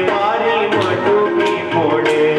મારી મટુકી ફોડે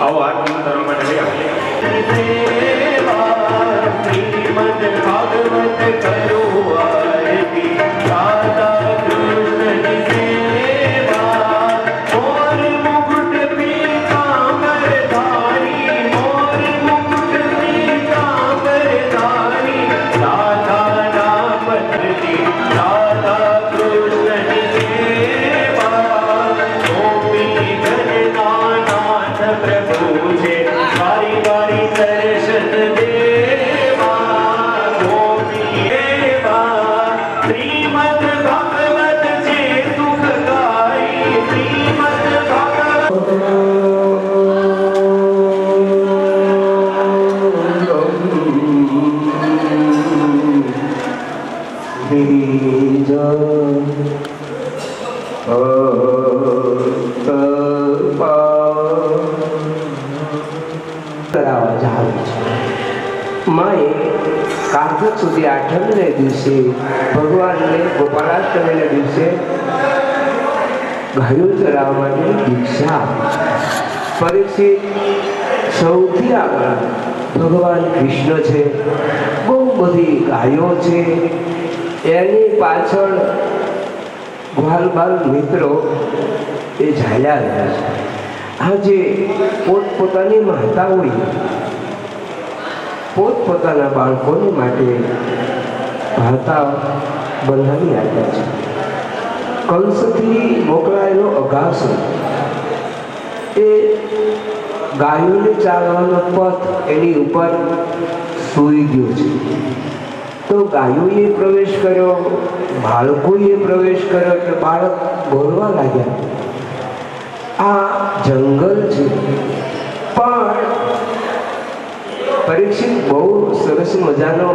આવો આત્મા ધર્મ માટે લઈ આવો. શ્રીમદ ભાગવત કરો આરતી રાધા કૃષ્ણની સેવા મોર મુકુટ પીતાંબર ધારી મોર મુકુટ પીતાંબર ધારી રાધા નામ ધરતી રાધા કૃષ્ણની સેવા ગોપી ગણના નાથ પ્રભુ છે વારી વારી દર્શન દેવા ગોપી દેવા શ્રીમદ ભાગવત છે સુખદાયી શ્રીમદ ભાગવત માએ કાર્તક સુધી આઠમને દિવસે ભગવાનને ગોપાલાષ્ટમીના દિવસે ગાયો ચરાવવા માટે દીક્ષા પરીક્ષિત સૌથી આગળ ભગવાન કૃષ્ણ છે, બહુ બધી ગાયો છે, એની પાછળ ગ્વાલબાલ મિત્રો એ ચાલ્યા રહ્યા છે. આજે પોતપોતાની માતા હોય પોતપોતાના બાળકોને માટે ભાતા બંધાવી આપ્યા છે. કંસથી મોકલાયેલો અઘાસુ એ ગાયોને ચાલવાનો પથ એની ઉપર સૂઈ ગયો છે. તો ગાયોએ પ્રવેશ કર્યો, બાળકોએ પ્રવેશ કર્યો એટલે બાળક બોલવા લાગ્યા. આ જંગલ છે, પણ પરીક્ષિત બહુ સરસ મજાનો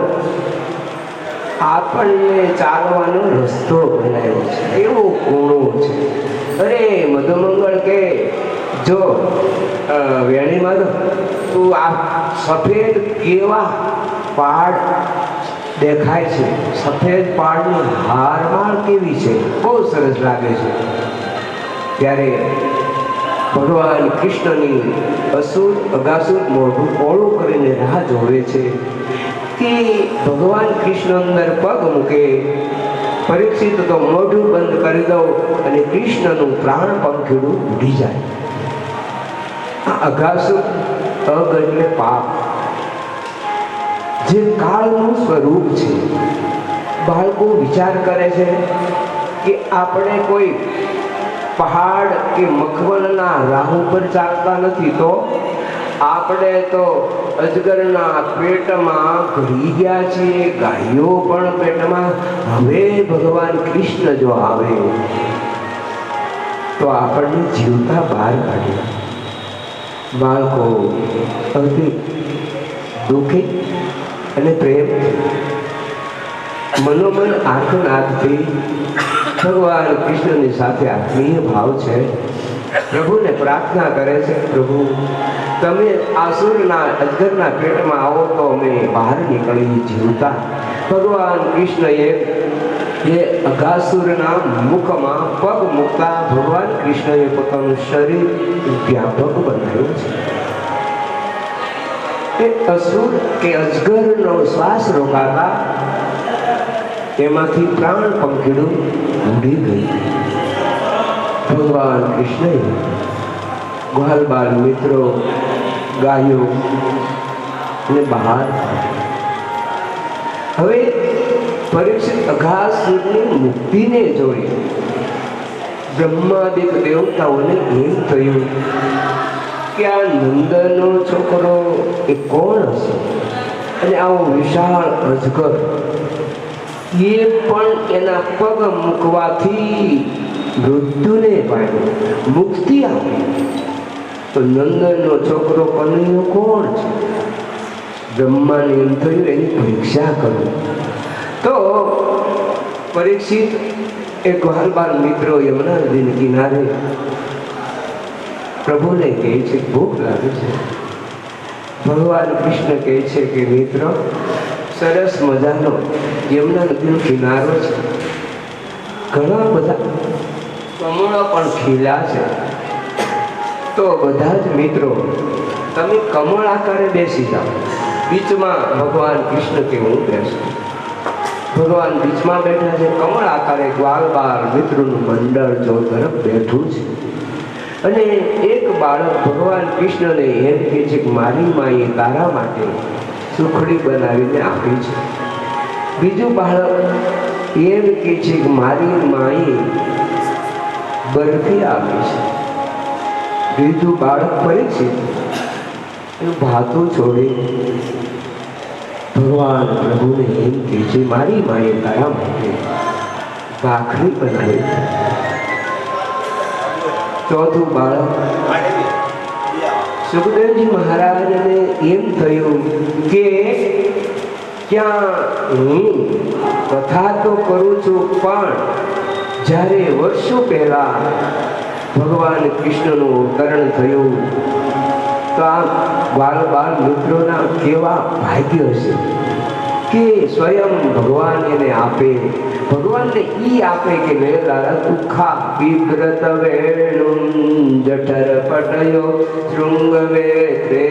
આપણને ચાલવાનો રસ્તો બનાવ્યો છે, એવો ગુણો છે. અરે મધુમંગળ કે જો વેણીમાં તું આ સફેદ કેવા પહાડ દેખાય છે, સફેદ પહાડની હારમાળ કેવી છે, બહુ સરસ લાગે છે. ત્યારે ભગવાન કૃષ્ણની અસુર અગાસુર મોઢું પોળું કરીને રાહ જોવે છે કે ભગવાન કૃષ્ણ અંદર પગ મૂકે. પરીક્ષિત તો મોઢું બંધ કરી દો અને કૃષ્ણનું પ્રાણ પંખીડું ઉડી જાય. આ અગાસુર અગ એટલે પાપ, જે કાળનું સ્વરૂપ છે. બાળકો વિચાર કરે છે કે આપણે કોઈ પહાડ કે મખમલના રાહ ઉપર ચાલતા નથી, તો આપણે તો અજગરના પેટમાં ઘડી ગયા છીએ, ગાયો પણ પેટમાં. હવે ભગવાન કૃષ્ણ જો આવે તો આપણને જીવતા બહાર કાઢે. બાળકો અતિ દુઃખી અને પ્રેમ મનોમન આર્તનાદથી ભગવાન કૃષ્ણની સાથે આત્મીય ભાવ છે. પ્રભુને પ્રાર્થના કરે છે, પ્રભુ તમે આસુરના અજગરના પેટમાં આવો તો અમે બહાર નીકળી જીવતા. ભગવાન કૃષ્ણએ એ અઘાસુરના મુખમાં પગ મૂકતા ભગવાન કૃષ્ણએ પોતાનું શરીર વ્યાપક બનાવ્યું છે. એ અસુર કે અજગરનો શ્વાસ રોકાતા એમાંથી પ્રાણ પંખીડું ઉડી ગયું. ભગવાન કૃષ્ણએ ગ્વાલબાલ મિત્રો ગાયો ને બહાર. હવે પરીક્ષિત અઘાસુરની મુક્તિને જોઈ બ્રહ્માદિક દેવતાઓને એમ થયું કે આ નંદનો છોકરો એ કોણ હશે? અને આવો વિશાળ અજગર એ પણ એના પગ મૂકવાથી મૃત્યુને પામ્યો, મુક્તિ આપી. તો નંદનનો છોકરો કનૈયો કોણ છે? બ્રહ્માને એમ થયું એની પરીક્ષા કરું. તો પરીક્ષિત એ ગ્વાલબાલ મિત્રો યમુના નદીના કિનારે પ્રભુને કહે છે ભૂખ લાગે છે. ભગવાન કૃષ્ણ કહે છે કે મિત્ર સરસ મજાનો યમુના નદીનો કિનારો છે, ઘણા બધા કમળો પણ ખીલ્યા છે. તો બધા જ મિત્રો તમે કમળ આકારે બેસી જાઓ, બીચમાં ભગવાન કૃષ્ણ કે હું બેસું. ભગવાન બીચમાં બેઠા છે, કમળ આકારે ગ્વાલ બાર મિત્રોનું મંડળ જો તરફ બેઠું છે. અને એક બાળક ભગવાન કૃષ્ણને એમ કહે છે કે મારી માએ તારા માટે સુખડી બનાવીને આપી છે. બીજું બાળક એમ કહે છે કે મારી માએ બરફી આપી છે. બીજું બાળક પરીક્ષિત ભાતું છોડી ભગવાન પ્રભુને એમ કહે છે મારી માએ તારા માટે ભાખરી બનાવી. ચોથું બાળક સુખદેવજી મહારાજને એમ થયું કે ક્યાં હું કથા તો કરું છું, પણ જ્યારે વર્ષો પહેલા ભગવાન કૃષ્ણનું અવતરણ થયું તો આ બાળ બાળ મિત્રોના કેવા ભાગ્ય હશે કે સ્વયં ભગવાન એને આપે. ભગવાનને ઈ આપે કે વેલા દુઃખા બિભ્રત વેણું જઠર પટયો શૃંગ વેત્રે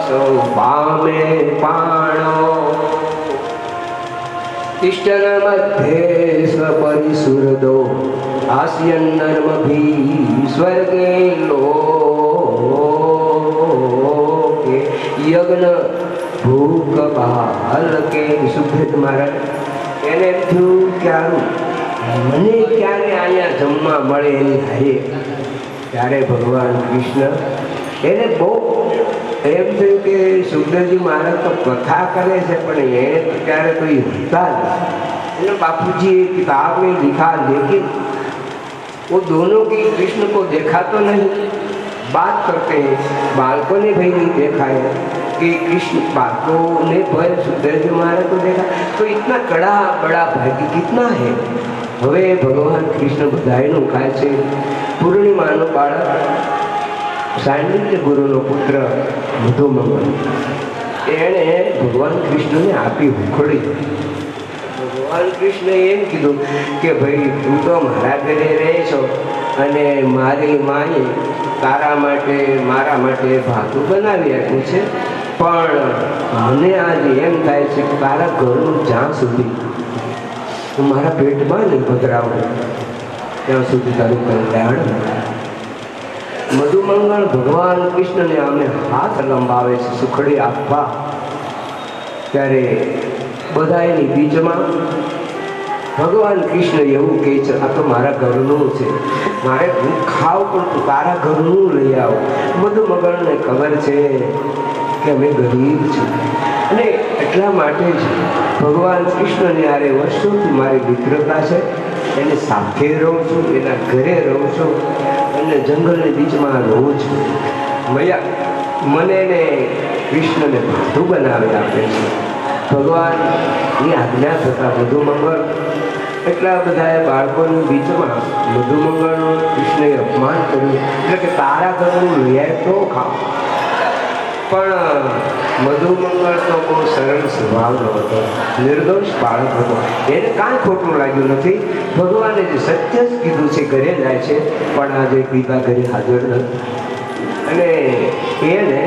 સૌ પામે પાણો તિષ્ઠન મધ્યે સ્વપરિસુરદો આસ્યન નર્મભી સ્વર્ગે લોકે યજ્ઞ ભૂખ બાલકે. સુખદેવ મહારાજ એને એમ થયું કે મને ક્યારે અહીંયા જમવા મળે એની થાય. ત્યારે ભગવાન કૃષ્ણ એને બહુ એમ થયું કે સુખદેવજી મહારાજ તો કથા કરે છે પણ એને તો ત્યારે કોઈ હતા नहीं. बापूजी किताब में लिखा, लेकिन वो दोनों की कृष्ण को देखा तो नहीं. बात करते हैं बालकों ने भाई नहीं देखा है कि कृष्ण बालकों ने भाई सुखदेव जी महाराज को देखा, तो इतना कड़ा बड़ा भाग्य कितना है. હવે ભગવાન કૃષ્ણ બધાયનું ખાય છે. પૂર્ણિમાનો બાળક સાંડિલ્ય ગુરુનો પુત્ર મધુમંગલ એણે ભગવાન કૃષ્ણને આપી હુંખડી. ભગવાન કૃષ્ણે એમ કીધું કે ભાઈ તું તો મારા ઘરે રહે છો અને મારી માએ તારા માટે મારા માટે ભાતું બનાવી આપ્યું છે, પણ મને આજે એમ થાય છે કે તારા ઘરનું જ્યાં સુધી હું મારા પેટમાં નહીં પધરાવું ત્યાં સુધી તારું કલ્યાણ. મધુમંગળ ભગવાન કૃષ્ણને અમે હાથ લંબાવે છે સુખડી આપવા. ત્યારે બધા એની બીચમાં ભગવાન કૃષ્ણ એવું કહે છે આ તો મારા ઘરનું છે, મારે હું ખાવ પણ તું તારા ઘરનું લઈ આવ. મધુમંગળને ખબર છે કે અમે ગરીબ છીએ અને એટલા માટે જ ભગવાન કૃષ્ણને આરે વર્ષોથી મારી મિત્રતા છે. એને સાથે રહું છું, એના ઘરે રહું છું અને જંગલની બીચમાં રહું છું. મને એને કૃષ્ણને ભાતું બનાવી આપે છે. ભગવાનની આજ્ઞા થતાં મધુમંગળ એટલા બધા બાળકોની બીચમાં મધુમંગળનું કૃષ્ણએ અપમાન કર્યું, એટલે કે તારા ઘરનું લઈ આવે તો ખાવ. પણ મધુમંગળ તો બહુ સરળ સ્વભાવનો હતો, નિર્દોષ બાળક હતો, એને કાંઈ ખોટું લાગ્યું નથી. ભગવાને જે સત્ય જ કીધું છે ઘરે જાય છે, પણ આજે પિતા ઘરે હાજર નથી અને એને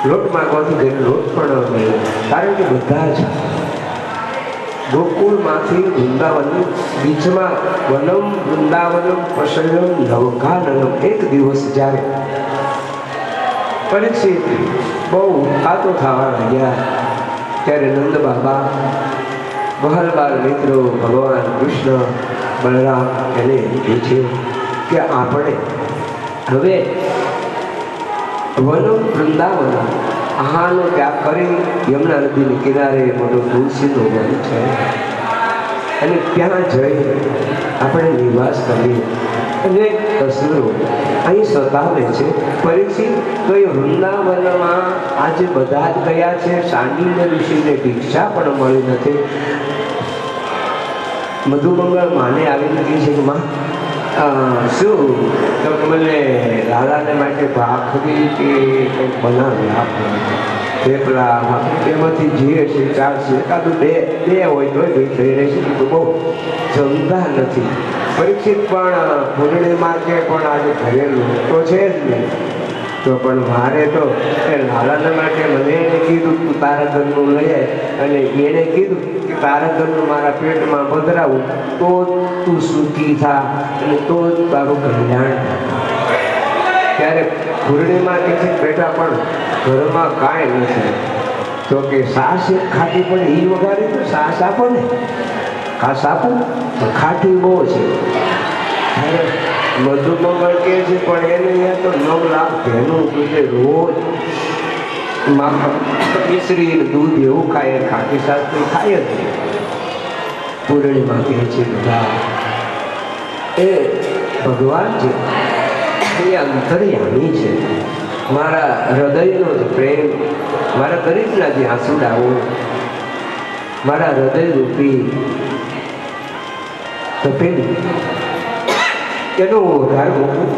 લોટ માગવાથી ઘરે લોટ પણ મળ્યો. કારણ કે બધા જ ગોકુળમાંથી વૃંદાવનની બીચમાં વનમ વૃંદાવનમ પશયમ નવકાનનમ. એક દિવસ જ્યારે પરીક્ષિત બહુ ઉત્પાતો થવા લાગ્યા ત્યારે નંદ બાબા બહલબાલ મિત્રો ભગવાન કૃષ્ણ બલરામ એને કહે છે કે આપણે હવે વનમ વૃંદાવન આહારનો ત્યાગ કરી યમુના નદીને કિનારે મોટો તુલસીનો વન છે અને ત્યાં જઈ આપણે નિવાસ કરીએ. અને અસુરો અહીં સતાવે છે. પરીક્ષિત તો એ વૃંદાવનમાં આજે બધા જ ગયા છે, સાંડિલ્ય ઋષિને ભિક્ષા પણ મળી નથી. મધુમંગળ માને આવીને કહે છે કે માં શું તો મને લાલાને માટે ભાખરી કે કંઈક બનાવી આપો, થેપલા, એમાંથી જે હશે ચાલશે, એકાદું બે હોય તો ભાઈ થઈ રહેશે. તો બહુ જમતા નથી. પરીક્ષિત પણ પૂર્ણિમા કે પણ આજે ઘરેલું તો છે જ નહીં, તો પણ મારે તો એ લાલાના માટે મને એને કીધું તું તારા ઘરનું લઈ આય અને એને કીધું કે તારા ઘરનું મારા પેટમાં પધરાવું તો તું સુખી થા અને તો જ તારું કલ્યાણ થાય. ત્યારે પૂર્ણિમા કહે છે બેટા પણ ઘરમાં કાંઈ નથી. તો કે સાસ એક ખાટી પણ એ વગાડી તો સાસ આપો ને, ઘાસ આપો તો ખાટી બહુ છે. મધુમંગળ કહે છે પણ એને અહીંયા તો 9 લાખ ભેનું દૂધે રોજ માખણ મિશ્રી દૂધ એવું ખાય, ખાટી સાસ તો ખાય જ નહીં. પૂર્ણિમા કહે છે બધા એ ભગવાન છે એ અંતર્યામી છે. મારા હૃદયનો જ પ્રેમ, મારા ગરીબના જે આંસુડાઓ, મારા હૃદય રૂપી તપેલી એનો ઉધાર મૂકું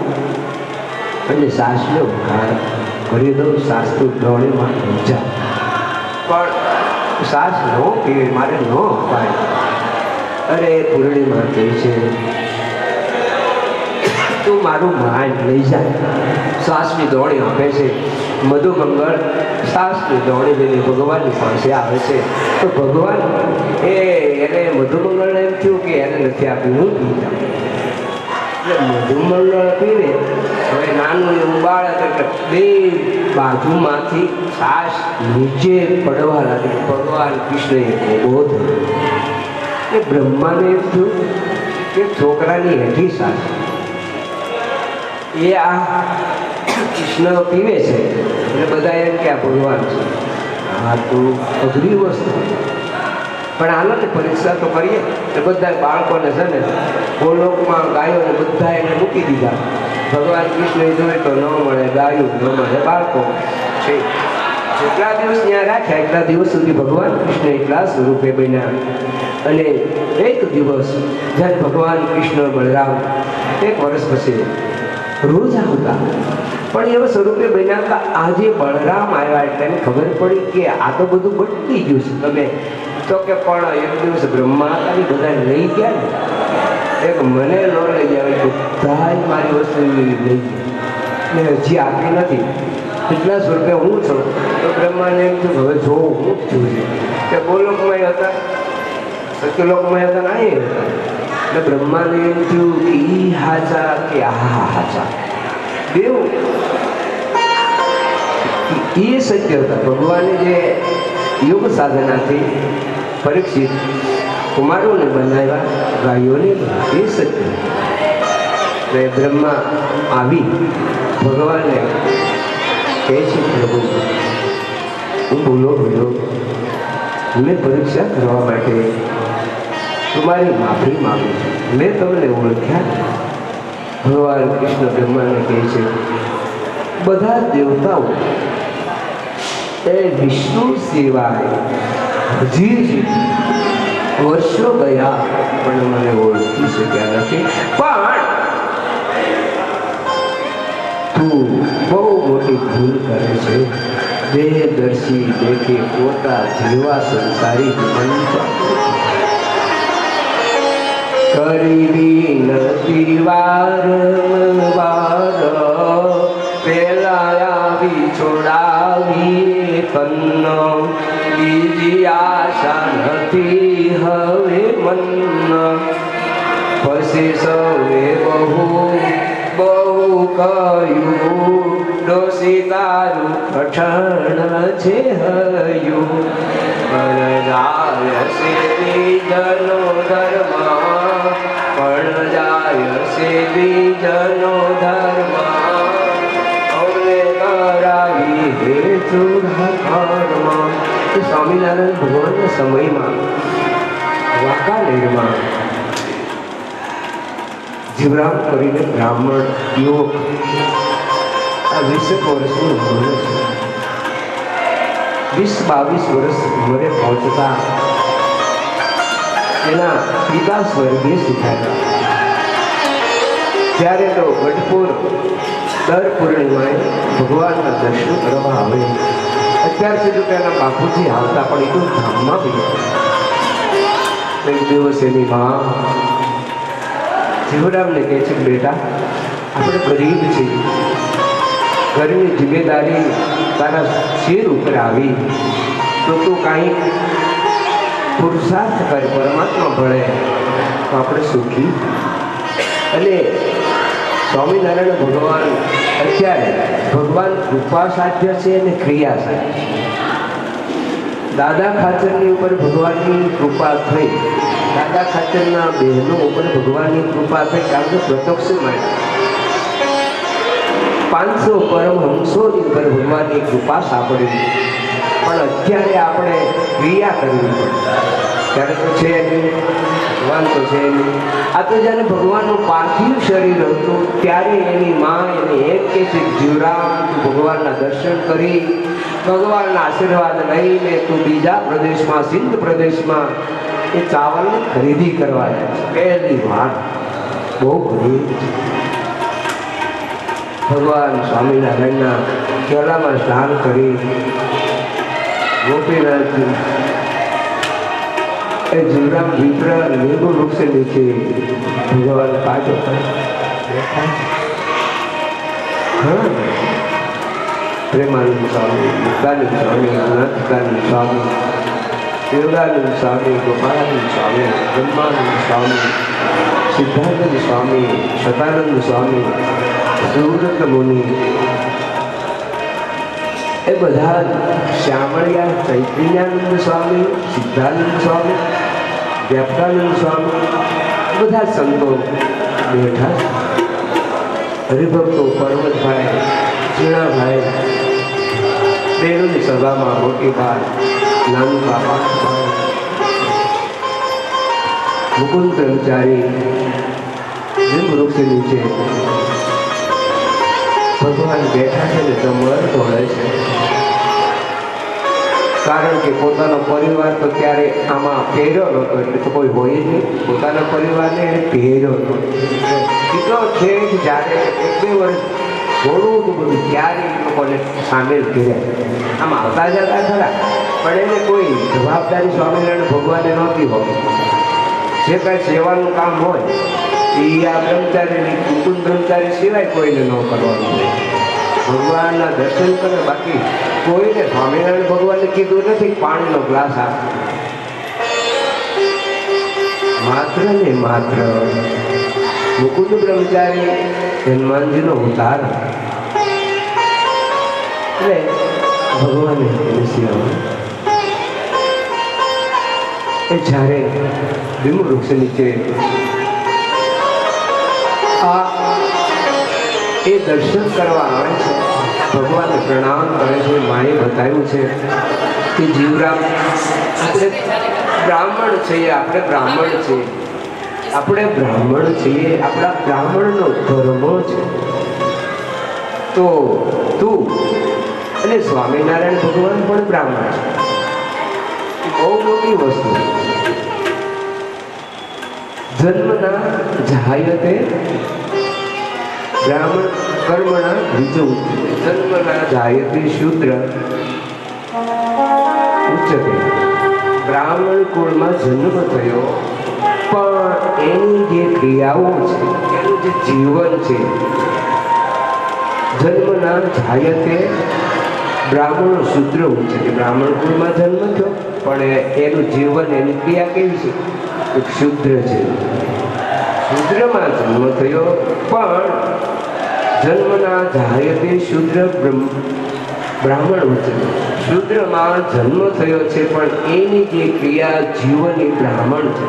અને સાસનો ઉધાર કરી દઉં. સાસ તો ડોળીમાં ઊંચા પણ સાસ ન પીવે, મારે ન અપાય. અરે પૂર્ણિમા કહે છે તું મારું માન લઈ જાય. સાસની દોડી આપે છે. મધુમંગળ સાસની દોડી લઈને ભગવાનની પાસે આવે છે. તો ભગવાન એને મધુમંગળને એમ થયું કે એને નથી આપ્યું, હું પી જાઉં. એટલે મધુમંગળ પીને હવે નાનું એવું બાળક એટલે બે બાજુમાંથી સાસ નીચે પડવા લાગી. ભગવાન કૃષ્ણએ ઉભો થયો. એ બ્રહ્માને એમ થયું કે છોકરાની હેઠી સાસ એ આ કૃષ્ણ પીવે છે એટલે બધા એમ કે આ ભગવાન છે. આ તો અઘરી વસ્તુ પણ આનો ને પરીક્ષા તો કરીએ. એટલે બધા બાળકોને છે ને ગોલોકમાં ગાયોને બધા એને મૂકી દીધા. ભગવાન કૃષ્ણ જોઈએ તો ન મળે ગાયું, ન મળે બાળકો છે. જેટલા દિવસ ત્યાં રાખ્યા એટલા દિવસ સુધી ભગવાન કૃષ્ણ એટલા સ્વરૂપે બન્યા. અને એક દિવસ જ્યારે ભગવાન કૃષ્ણ બળરામ 1 વર્ષ પછી રોજ આવતા પણ એવા સ્વરૂપે બન્યા હતા. આજે બળરામ આવ્યા એટલે એને ખબર પડી કે આ તો બધું બદલી ગયું છે. તમે તો કે પણ એક દિવસ બ્રહ્મા હતા એ બધા લઈ ગયા ને, એક મને ન લઈ જાય, બધા મારી વસ્તુ લઈ ગયા ને હજી આપી નથી. એટલા સ્વરૂપે હું છું. તો બ્રહ્માને એમ થયું હવે જોઉં હું છું કે ગોલોકમાં હતા, સત્યલોકમાં હતા ના હતા. એટલે બ્રહ્માને એમ થયું કે ઈ હાચા કે આ હાચા બેવ એ સત્ય હતા. ભગવાને જે યોગ સાધનાથી પરીક્ષિત કુમારોને બનાવ્યા, ગાયોને એ સત્ય. એટલે બ્રહ્મા આવી ભગવાનને કહે છે પ્રભુ હું ભૂલો મેં પરીક્ષા કરવા માટે તમારી માફી માગું છું. મેં તમને ઓળખ્યા. ભગવાન કૃષ્ણ બ્રહ્માને કહે છે બધા દેવતાઓ એ વિષ્ણુ સિવાય હજી વર્ષો ગયા પણ મને ઓળખી શક્યા નથી. પણ તું બહુ મોટી ભૂલ કરે છે. દેહદર્શી દેખે પોતા જેવા સંસારી કરીબી નથી વારંવાર પેલા આવી છોડાવી કન્નો બીજી આશા નથી હવે મન પછી સૌએ બહુ કહ્યું ડોસી તારું પઠણ છે હયું પણ જાય છે બીજનો ધર્મ પણ જાય છે બીજનો ધર્મ અમને કરાવી હે ચૂડાકરમાં. સ્વામિનારાયણ ભગવાનના સમયમાં વાંકાનેરમાં જીવરામ કરીને બ્રાહ્મણ યુવક આ 20 વર્ષનું ઉંમર છે. 20-22 વર્ષ ઉંમરે પહોંચતા એના પિતા સ્વર્ગીય શીખાયા. ત્યારે તો ગઢપુર દર પૂર્ણિમાએ ભગવાનના દર્શન કરવા આવે. અત્યાર સુધી તેના બાપુજી આવતા પણ એટલું ધામમાં ગયા. એક દિવસ એની માં જીવરામને કહે છે બેટા આપણે ગરીબ છીએ ઘરની જિમ્મેદારી તારા શિર ઉપર આવી તો તું કાંઈ પુરુષાર્થ કરે, પરમાત્મા ભળે તો આપણે સુખી. અને સ્વામિનારાયણ ભગવાન અત્યારે ભગવાન કૃપા સાધ્ય છે અને ક્રિયા સાધ્ય. દાદા ખાચરની ઉપર ભગવાનની કૃપા થઈ, દાદા ખાચરના બહેનો ઉપર ભગવાનની કૃપા થઈ, કારણ કે પ્રત્યક્ષ મળ્યા. 500 પરમહંસોની ઉપર ભગવાનની કૃપા સાંભળી. પણ અત્યારે આપણે ક્રિયા કરવી પડે, ત્યારે તો છે નહીં, ભગવાન તો છે નહીં. આ તો જ્યારે ભગવાનનું પાર્થિવ શરીર હતું ત્યારે એની માં એને એમ કે છે, જીવરામ તું ભગવાનના દર્શન કરી ભગવાનના આશીર્વાદ લઈને તું બીજા પ્રદેશમાં, સિંધ પ્રદેશમાં એ ચાવલની ખરીદી કરવા જાય છે. પહેલી વાત બહુ ગરીબ છે. ભગવાન સ્વામિનારાયણના કેળામાં સ્નાન કરી ગોપીનાથજી એ જીવરામ વિપ્ર લીંબુ વૃક્ષ નીચે ભગવાન પાછો બેઠા છે. પ્રેમાનંદ સ્વામી, મુક્તાનંદ સ્વામી, અનંતાનંદ સ્વામી, દેવદાનંદ સ્વામી, ગોપાળાનંદ સ્વામી, બ્રહ્માનંદ સ્વામી, સિદ્ધાનંદ સ્વામી, સદાનંદ સ્વામી, સુવ્રત મુનિ, એ બધા શ્યામળિયા ચૈતન્યાનંદ સ્વામી, સિદ્ધાનંદ સ્વામી, વ્યાપકાનંદ સ્વામી, બધા સંતો બેઠા. હરિભક્તો પર્વતભાઈ, ઝીણાભાઈ, બેરોની સભામાં મોટી બા, નાનું બાપા, મુકુંદ બ્રહ્મચારી લીંબ વૃક્ષ નીચે ભગવાન બેઠા છે ને કમર તોડે છે. કારણ કે પોતાનો પરિવાર તો ક્યારે આમાં પહેર્યો નહોતો, એટલે તો કોઈ હોય જ નહીં. પોતાના પરિવારને એને પહેર્યો નહોતો. કેટલો છે કે જ્યારે 1-2 વર્ષ થોડું તો બધું ત્યારે એ લોકોને સામેલ કર્યા. આમ આવતા જતા ખરા, પણ એને કોઈ જવાબદારી સ્વામિનારાયણ ભગવાને નહોતી હોતી. જે કાંઈ સેવાનું કામ હોય એ આ બ્રહ્મચારીની, મુકુંદ બ્રહ્મચારી સિવાય કોઈને ન કરવાનું. ભગવાનના દર્શન કરે, બાકી કોઈને સ્વામિનારાયણ ભગવાને કીધું નથી પાણીનો ગ્લાસ આપ. માત્ર ને માત્ર મુકુંદ બ્રહ્મચારી હનુમાનજીનો અવતાર. એટલે ભગવાને એ જ્યારે લીંબ વૃક્ષ નીચે એ દર્શન કરવા આવે છે, ભગવાનને પ્રણામ કરે છે. માએ બતાવ્યું છે કે જીવરામ આપણે બ્રાહ્મણ છીએ, આપણે બ્રાહ્મણ છીએ, આપણે બ્રાહ્મણ છીએ, આપણા બ્રાહ્મણનો ધર્મ છે. તો તું અને સ્વામિનારાયણ ભગવાન પણ બ્રાહ્મણ છે. બહુ મોટી વસ્તુ. જન્મના જાયતે બ્રાહ્મણ કર્મણા વિજુ, જન્મના જાયતે શૂદ્ર ઉચ્ચતે. બ્રાહ્મણ કુળમાં જન્મ થયો, પણ એની જે ક્રિયાઓ છે, એનું જે જીવન છે, જન્મના જાયતે બ્રાહ્મણો શૂદ્ર ઉચ્ચતે. બ્રાહ્મણ કુળમાં જન્મ થયો, પણ એનું જીવન, એની ક્રિયા કેવી છે? એક શુદ્ર છે. શુદ્રમાં જન્મ થયો, પણ જન્મના જાયતે શુદ્ર બ્રાહ્મણ ઉચ્ચતે. શુદ્રમાં જન્મ થયો છે, પણ એની જે ક્રિયા જીવન એ બ્રાહ્મણ છે.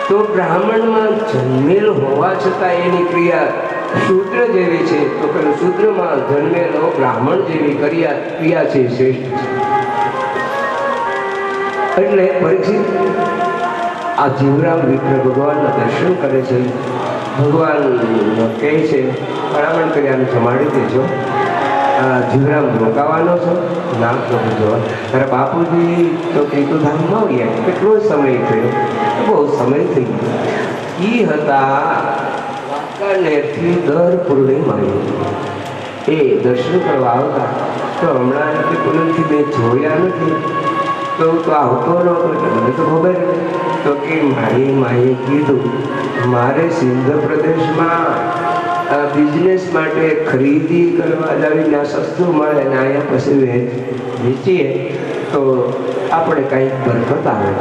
તો બ્રાહ્મણમાં જન્મેલ હોવા છતાં એની ક્રિયા શુદ્ર જેવી છે, તો પેલું શુદ્રમાં જન્મેલો બ્રાહ્મણ જેવી ક્રિયા છે, શ્રેષ્ઠ છે. એટલે પરીક્ષિત આ જીવરામ વિપ્ર ભગવાનના દર્શન કરે છે. ભગવાન કહે છે, ભલામણ કરી આને જમાડી દેજો. જીવરામ રોકાવાનો છો? ના કહું જો તારા બાપુજી તો તીર્થધામમાં ગયા, કેટલો સમય થયો? બહુ સમય થઈ ગયો. એ હતા વાંકાનેરથી દર પૂર્ણિમાએ એ દર્શન કરવા આવતા. તો હમણાં પૂનમથી મેં જોયા નથી, તો આવતો નહોતો, એટલે મને તો ખબર તો કે મારી માએ કીધું મારે સિંધ પ્રદેશમાં બિઝનેસ માટે ખરીદી કરવા જાવીને આ સસ્તું મળે ને અહીંયા પછી વેચીએ તો આપણે કંઈક બરકત આવે.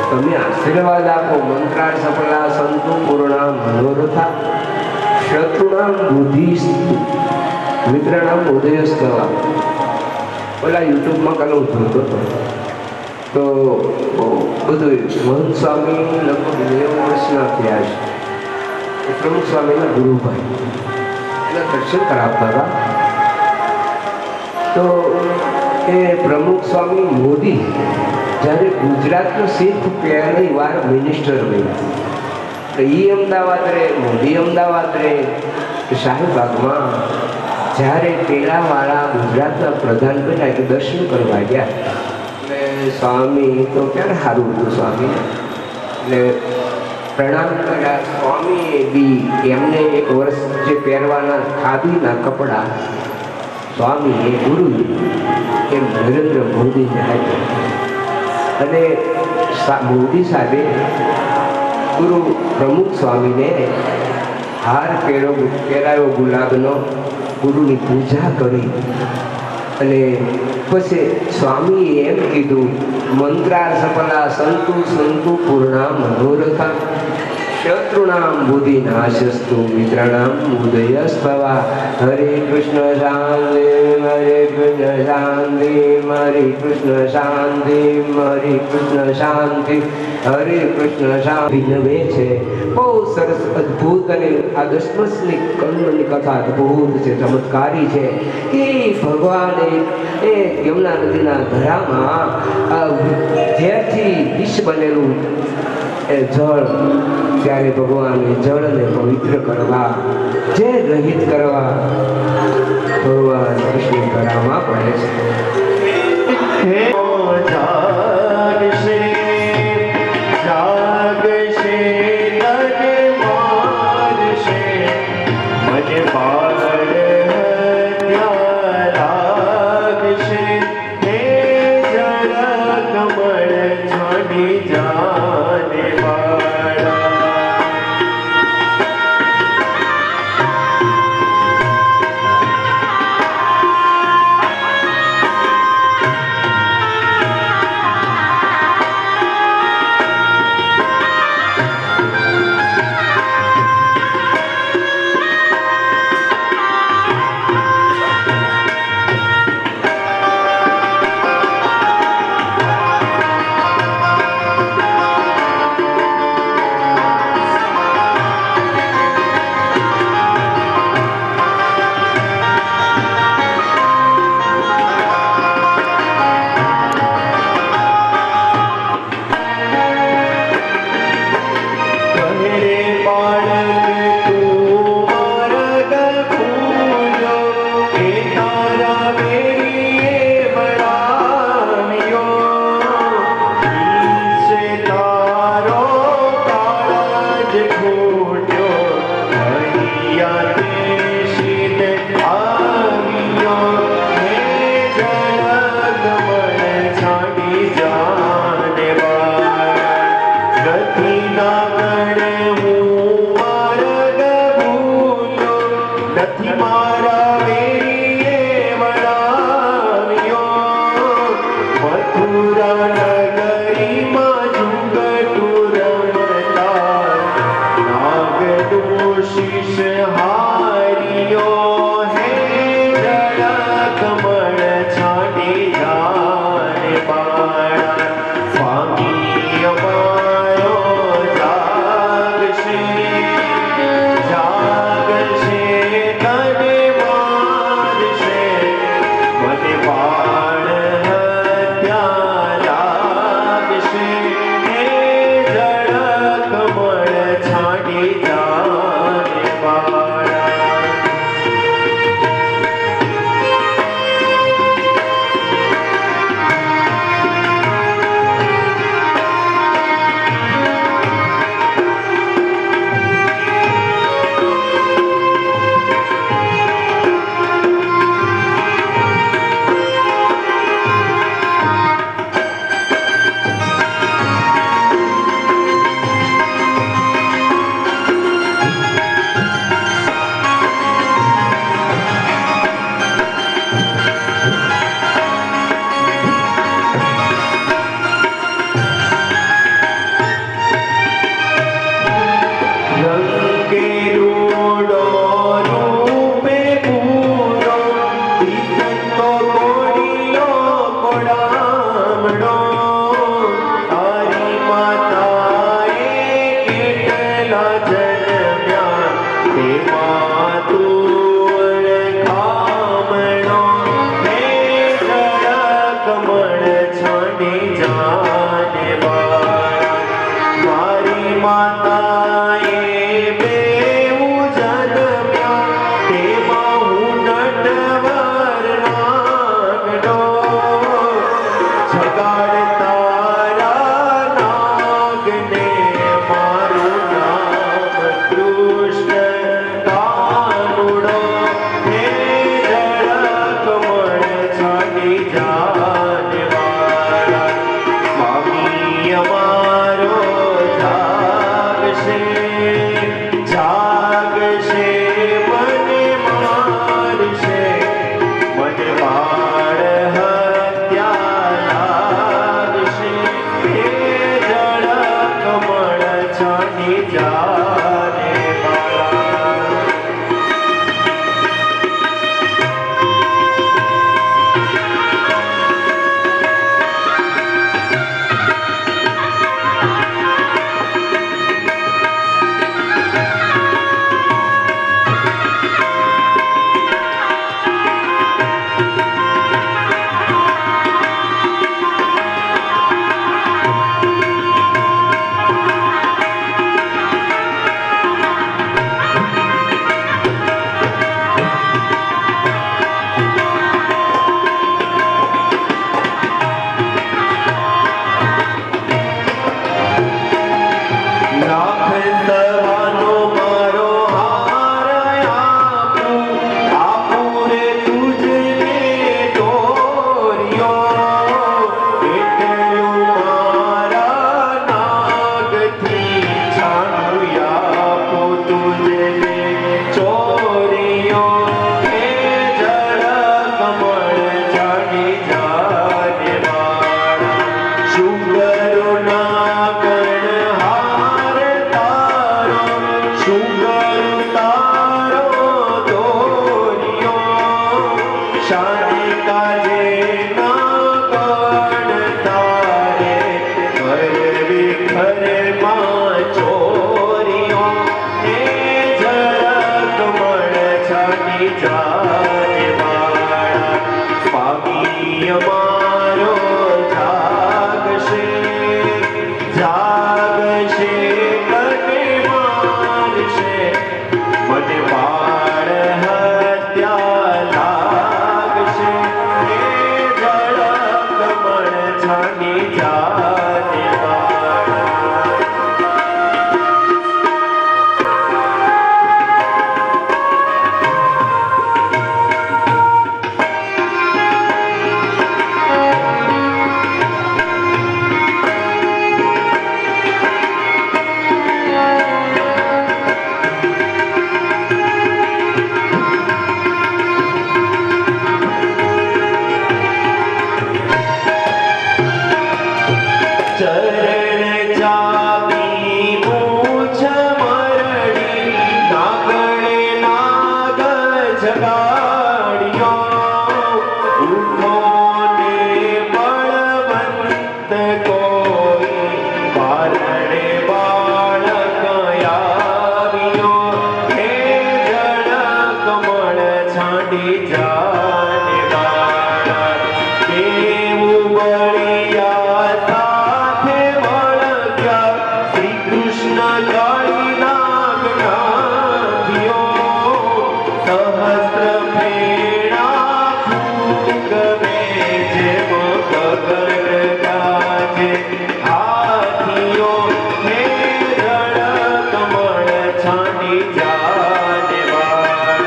તમે આશીર્વાદ આપો. મંત્રાર સફલા સંતુ પૂર્ણા મનોરથા શત્રુનામ બુદ્ધિસ્તુ મિત્રનામ ઉદયસ્તવા. ઓલા યુટ્યુબમાં કાલે હું જોતો હતો તો બધું મહંત સ્વામી લગભગ 90 વર્ષના થયા છે. પ્રમુખ સ્વામીના ગુરુભાઈ એના દર્શન કરાવતા હતા. તો એ પ્રમુખ સ્વામી મોદી જ્યારે ગુજરાતનો શીખ પહેલી વાર મિનિસ્ટર બન્યા તો એ અમદાવાદ રહે, મોદી અમદાવાદ રહે. શાહીબાગમાં જ્યારે પેલાવાળા ગુજરાતના પ્રધાન બન્યા કે દર્શન કરવા ગયા એટલે સ્વામી તો ક્યારે સારું હતું સ્વામી એટલે પ્રણામ કર્યા. સ્વામીએ બી એમને એક વર્ષ જે પહેરવાના ખાદીના કપડાં સ્વામી એ ગુરુ એમ નરેન્દ્ર મોદીને આપ્યા. અને મોદી સાહેબે ગુરુ પ્રમુખ સ્વામીને હાર પહેરાયો ગુલાબનો, ગુરુની પૂજા કરી. અને પછી સ્વામીએ એમ કીધું મંત્રાર સફલા સંતુ સંતુ પૂર્ણા મનોરથા શત્રુનામ બુદ્ધિ નાશસ્તુ મિત્રનામ ઉદયસ્તવા. હરે કૃષ્ણ શાંતિ હરે કૃષ્ણ શાંતિ હરે કૃષ્ણ શાંતિ હરે કૃષ્ણ શાંતિ હરે કૃષ્ણ શાંતિ નવે છે. બહુ સરસ અદ્ભુત. અને આ દસમસની કર્મની કથા અદ્ભુત છે, ચમત્કારી છે કે ભગવાને એ યમુના નદીના ધરામાં ઝેરથી વિષ બનેલું એ જળ, ત્યારે ભગવાને જળને પવિત્ર કરવા, જે રહિત કરવા ભગવાન કૃષ્ણ ધરામાં પડે છે. જાને વાળા સ્વામી અમારો જાગશે જાગશે કને મારશે મને બાળ હત્યા લાગશે એ જળ કમળ છાની જાને વાળા ચરણ ચાપી મૂછ મરડી નાગણે નાગ જગાડ્યો ઉઠો ને બળવંત કોઈ બારણે બાળક આવ્યો હે જળ કમળ છાંડી જાને વાળા દેવું બળિયા સાથે વળગ્યા શ્રી કૃષ્ણ કાળી નાગ નાખ્યો સહસ્ત્ર ફેણા ફૂંકવે જેમ ગગન ગાજે હાથીઓ હે જળ કમળ છાંડી જાને વાળા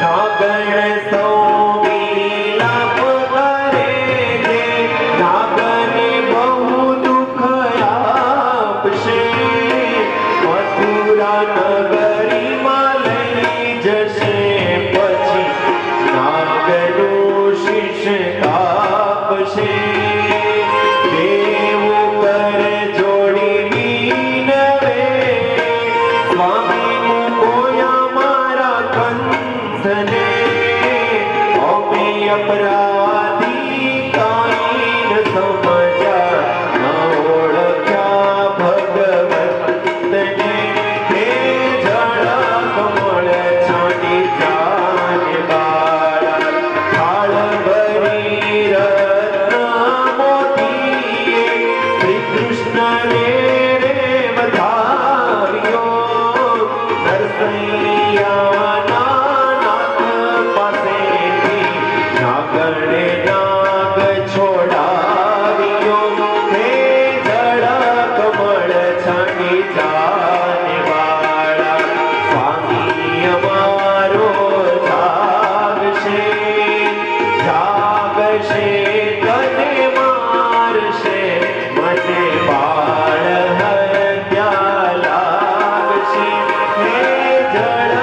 નાગણ સૌની લાભ કરે છે નાગને બહુ દુઃખ આપશે મથુરા નગરીમાં લઈ જશે પછી નાગનું શીશ કાપશે દેવું કરે જોડી બીનવે સ્વામી મૂકોયા મારા કંથને અમે અપરાધી કાંઈ ન સમજ્યા ન ઓળખ્યા ભગવંતને હે જળ કમળ છાંડી જાને વાળા થાળ ભરી રત્ન મોતીએ શ્રી કૃષ્ણને રે વધાવ્યો નરસૈયાના નાથ પાસેથી નાગણે નાગ છોડાવ્યો હે જળ કમળ છાંડી જાને વાળા સ્વામી અમારો જાગશે જાગશે કને મારશે મને બાળ હત્યા લાગશે હે જળ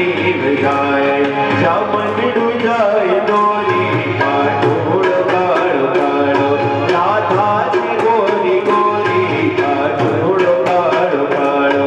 જીવ જાય જામંડું જાય દોરી કાઠોળ કાળો કાળો રાધાજી ગોરી ગોરી કાઠોળ કાળો કાળો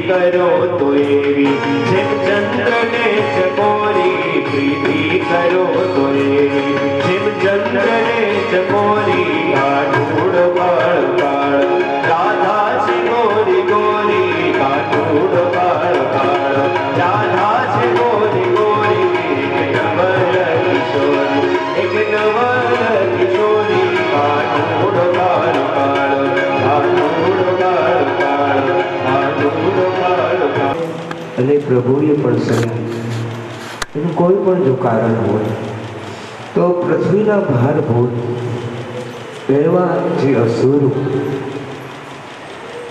કરો તો એવી જેમ ચંદ્રને ચકોરી પ્રીતિ કરો તો એવી જેમ ચંદ્રને ચકોરી કાઠોળ કાળ કાળ રાધા છે ગોરી ગોરી કાઠોળ કાળ કાળ રાધા છે ગોરી ગોરી એક નવલ કિશોરી એક નવલ કિશોરી કાઠોળ કાળ કાળ કાઠોળ કાળ કાળ અને પ્રભુએ પણ સલાહ એનું કોઈ પણ જો કારણ હોય તો પૃથ્વીના ભારભૂત એવા જે અસુરો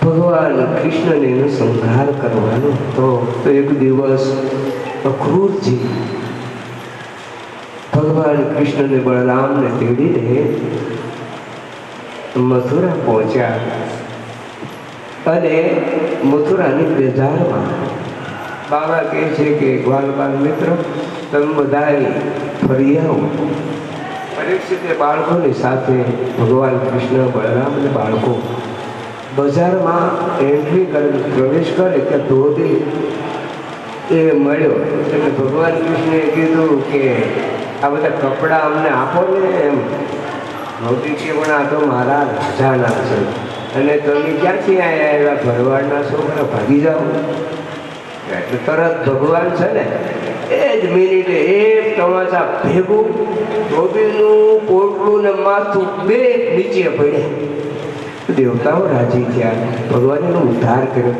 ભગવાન કૃષ્ણને એનો સંહાર કરવાનો હતો તો એક દિવસ અક્રૂરજી ભગવાન કૃષ્ણને બળરામને તેડીને મથુરા પહોંચ્યા અને મથુરાની બજારમાં બાબા કહે છે કે ગ્વાલ બાલ મિત્ર તમે બધાએ ફરી આવો પરીક્ષિતે બાળકોની સાથે ભગવાન કૃષ્ણ બળરામ અને બાળકો બજારમાં એન્ટ્રી કરી પ્રવેશ કરે ત્યાં ધોબી એ મળ્યો એટલે ભગવાન કૃષ્ણએ કીધું કે આ બધા કપડાં અમને આપો ને એમ ધોબી કે પણ આ તો મારા રાજાના છે અને તમે ક્યાંથી આવ્યા ભરવાડના છોકરા ભાગી જાઓ એટલે તરત ભગવાન છે ને એ જ મિનિટે એક તમાચા ભેગું ધોબીનું પોટલું ને માથું બે નીચે પડ્યા દેવતાઓ રાજી થયા ભગવાન એનો ઉદ્ધાર કર્યો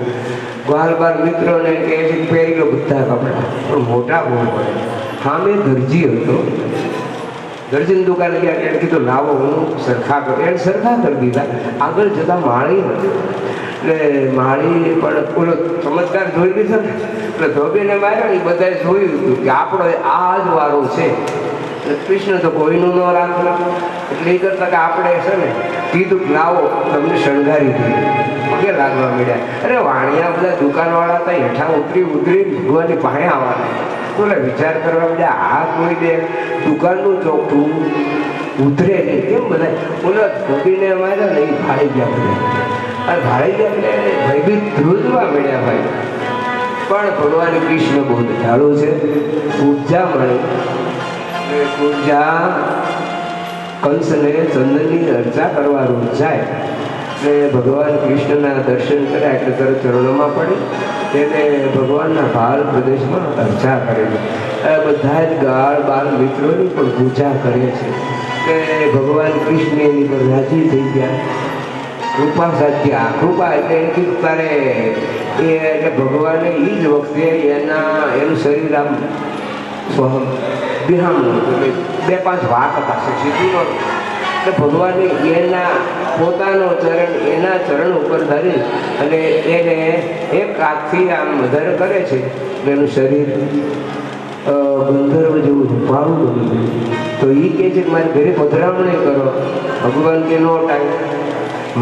ગ્વાલ બાર મિત્રોને કહે છે પહેરી લો બધા કપડાં પણ મોટા બહુ પડે સામે દરજી હતો દર્જન દુકાન ગયા એટલે કીધું લાવો હું સરખા કરું એને સરખા કરી દીધા આગળ જતા માળી હતી એટલે માળી પણ ઓલો ચમત્કાર જોઈ લીધો ને એટલે ધોબીને માર્યો ને એ બધાએ જોયું હતું કે આપણો આ જ વારો છે કૃષ્ણ તો કોઈનું ન રાખે એટલે એ કરતા કે આપણે છે ને કીધું લાવો તમને શણગારી દીધું પગે લાગવા મળ્યા અરે વાણિયા બધા દુકાનવાળા હતા હેઠા ઉતરી ભગવાનની પાસે આવવાના બોલે વિચાર કરવા મળ્યા આ કોઈ દે દુકાનનું ચોખ્ઠું ઉતરે નહીં કેમ બધા બોલો ધોબીને માર્યા ને એ ભાળી ગયા બધા અને ભાળી ગયા એટલે ભયભીત ધ્રુજવા મળ્યા ભાઈ પણ ભગવાન કૃષ્ણ બહુ દયાળુ છે ઉર્જા મળે પૂજા કંસને ચંદનની અર્ચા કરવા રોજ જાય એટલે ભગવાન કૃષ્ણના દર્શન કર્યા એટલે તરત ચરણોમાં પડી તેને ભગવાનના ભાલ પ્રદેશમાં અર્ચા કરે છે બધા જ ગાળ બાળ મિત્રોની પણ પૂજા કરે છે કે ભગવાન કૃષ્ણ એની પર રાજી થઈ ગયા કૃપા સાધ્ય. કૃપા એટલે એમ કીધું તારે એટલે ભગવાને એ જ વખતે એનું શરીર આમ બિહામણું હતું. 2-5 વાક હતા સીધું. એટલે ભગવાને પોતાનો ચરણ એના ચરણ ઉપર ધરી અને એને એક હાથથી આમ મધર કરે છે. એનું શરીર ગંધર્વ જેવું રૂપાળું બની ગયું. તો એ કહે છે કે મારી ઘરે પધરામણી કરો. ભગવાન કે નો ટાઈમ,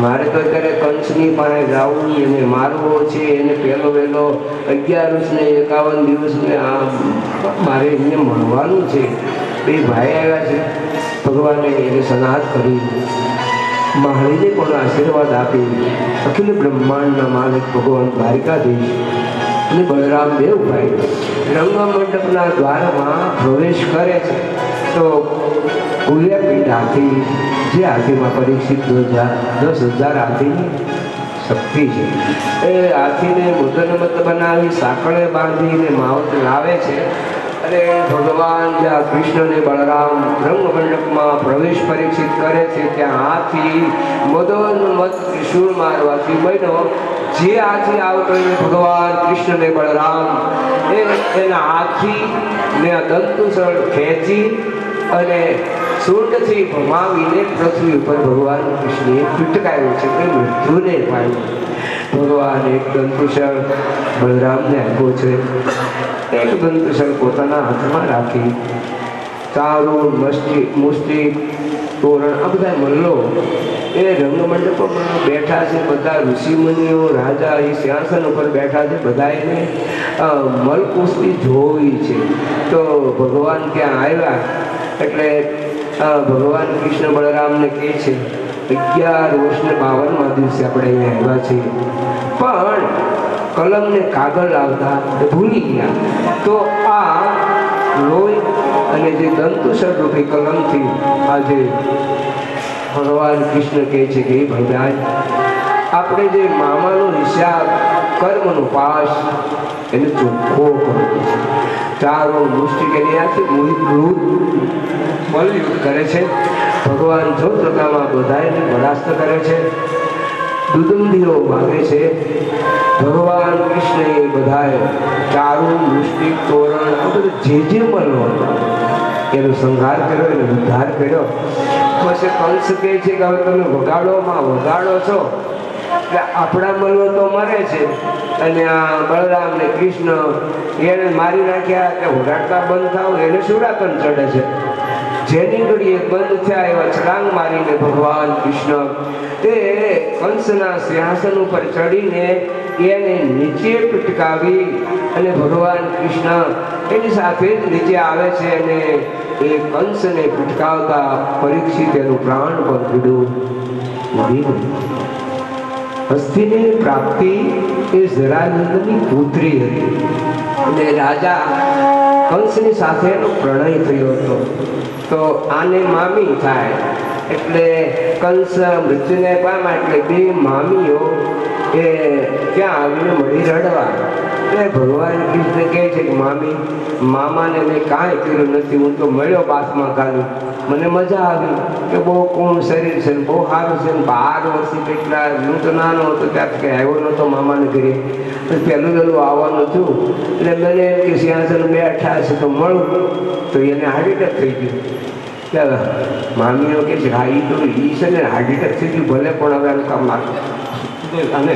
મારે તો અત્યારે કંસની પાસે જવું, એને મારવો છે, એને પહેલો 11 ને 51 દિવસને મારે એમને મળવાનું છે. 2 ભાઈ આવ્યા છે. ભગવાને એને સનાથ કરી, માળીને પણ આશીર્વાદ આપી. અખિલ બ્રહ્માંડના માલિક ભગવાન દ્વારિકાધીશ અને બળરામ દેવભાઈ રંગમંડપના દ્વારમાં પ્રવેશ કરે છે. તો કુલ્યાપીઠ હાથી, જે હાથીમાં પરીક્ષિત 10,000 હાથીની શક્તિ છે, એ હાથીને મુદનમત બનાવી સાંકળે બાંધીને માવત લાવે છે. અને ભગવાન જ્યાં કૃષ્ણ અને બળરામ રંગમંડપમાં પ્રવેશ પરીક્ષિત કરે છે ત્યાં હાથી મદોન્મત ત્રિશૂળ મારવાથી બન્યો. જે હાથી આવતો એ ભગવાન કૃષ્ણ ને બળરામ એના હાથીને દંતુસળ ખેંચી અને સૂંઢથી ભમાવીને પૃથ્વી ઉપર ભગવાન કૃષ્ણએ પીટકાયું છે કે મૃત્યુને પામ્યું. ભગવાન એક દંતુસળ બળરામને આપ્યો છે. એક દંતુસળ પોતાના હાથમાં રાખી ચારું મુષ્ટિક તોરણ આ બધા મલ્લો એ રંગમંડપમાં બેઠા છે. બધા ઋષિમુનિઓ રાજા એ સિંહાસન ઉપર બેઠા છે. બધા એને મલકુસ્તી જોઈ છે. તો ભગવાન ત્યાં આવ્યા એટલે ભગવાન કૃષ્ણ બળરામને કહે છે 11 વર્ષને 52મા દિવસે આપણે અહીંયા આવ્યા છીએ, પણ કલમ ને કાગળ લાવતા ભૂલી ગયા. તો આ લોહી અને જે દંતુસર રૂપી કલમથી આજે ભગવાન કૃષ્ણ કહે છે કે ભગવાન આપણે જે મામાનો હિસાબ કર્મનો પાસ એને ચોખ્ખો કરવો છે. ચારો મુષ્ટિ એની આથી મલયુદ્ધ કરે છે. ભગવાન જોતરકામાં બધાને પરાસ્ત કરે છે. દુદુંબીઓ માગે છે. ભગવાન કૃષ્ણએ બધાએ ચારું મુષ્ટિક તોરણ આ બધું જે મળો એનો સંહાર કર્યો, એનો ઉદ્ધાર કર્યો. પછી કંસ કહે છે કે હવે તમે વગાડો છો એટલે આપણા મલ્લો તો મરે છે અને આ બળરામ ને કૃષ્ણ એને મારી નાખ્યા એટલે વગાડતા બંધ થાવ એને સુરાતન ચડે છે. જેની ઘડીએ બંધ થયા એવા છલાંગ મારીને ભગવાન કૃષ્ણ તે કંસના સિંહાસન ઉપર ચડીને એને નીચે પટકાવી અને ભગવાન કૃષ્ણ એની સાથે જ નીચે આવે છે અને એ કંસને પટકાવતા પરીક્ષિત એનું પ્રાણ પણ પીડ્યું. હસ્તિની પ્રાપ્તિ એ જરાસંધની પુત્રી હતી અને રાજા કંસની સાથે એનો પ્રણય થયો હતો. તો આને મામી થાય એટલે કંસ મૃત્યુને પામ્યા એટલે 2 મામીઓ એ ત્યાં આવીને મળી રડવા. એટલે ભગવાન કૃષ્ણ કહે છે કે મામાને મેં કાંઈ કર્યું નથી, હું તો મળ્યો બાસમાં ખાલી, મને મજા આવી કે બહુ કોણ શરીર છે, બહુ સારું છે. 12 વર્ષથી કેટલા હું તો નાનો હતો ત્યાંથી કંઈ આવ્યો નહોતો મામાને ઘરે. પહેલું આવવાનું થયું એટલે મને એમ કે સિંહાસન બેઠા છે તો મળું, તો એને હાર્ટ એટેક થઈ ગયું. ત્યારે મામીઓ કહે છે હા એ તો એ છે ને હાર્ટ એટેક થઈ ગયું ભલે પણ હવે આનું કામ નાખે અને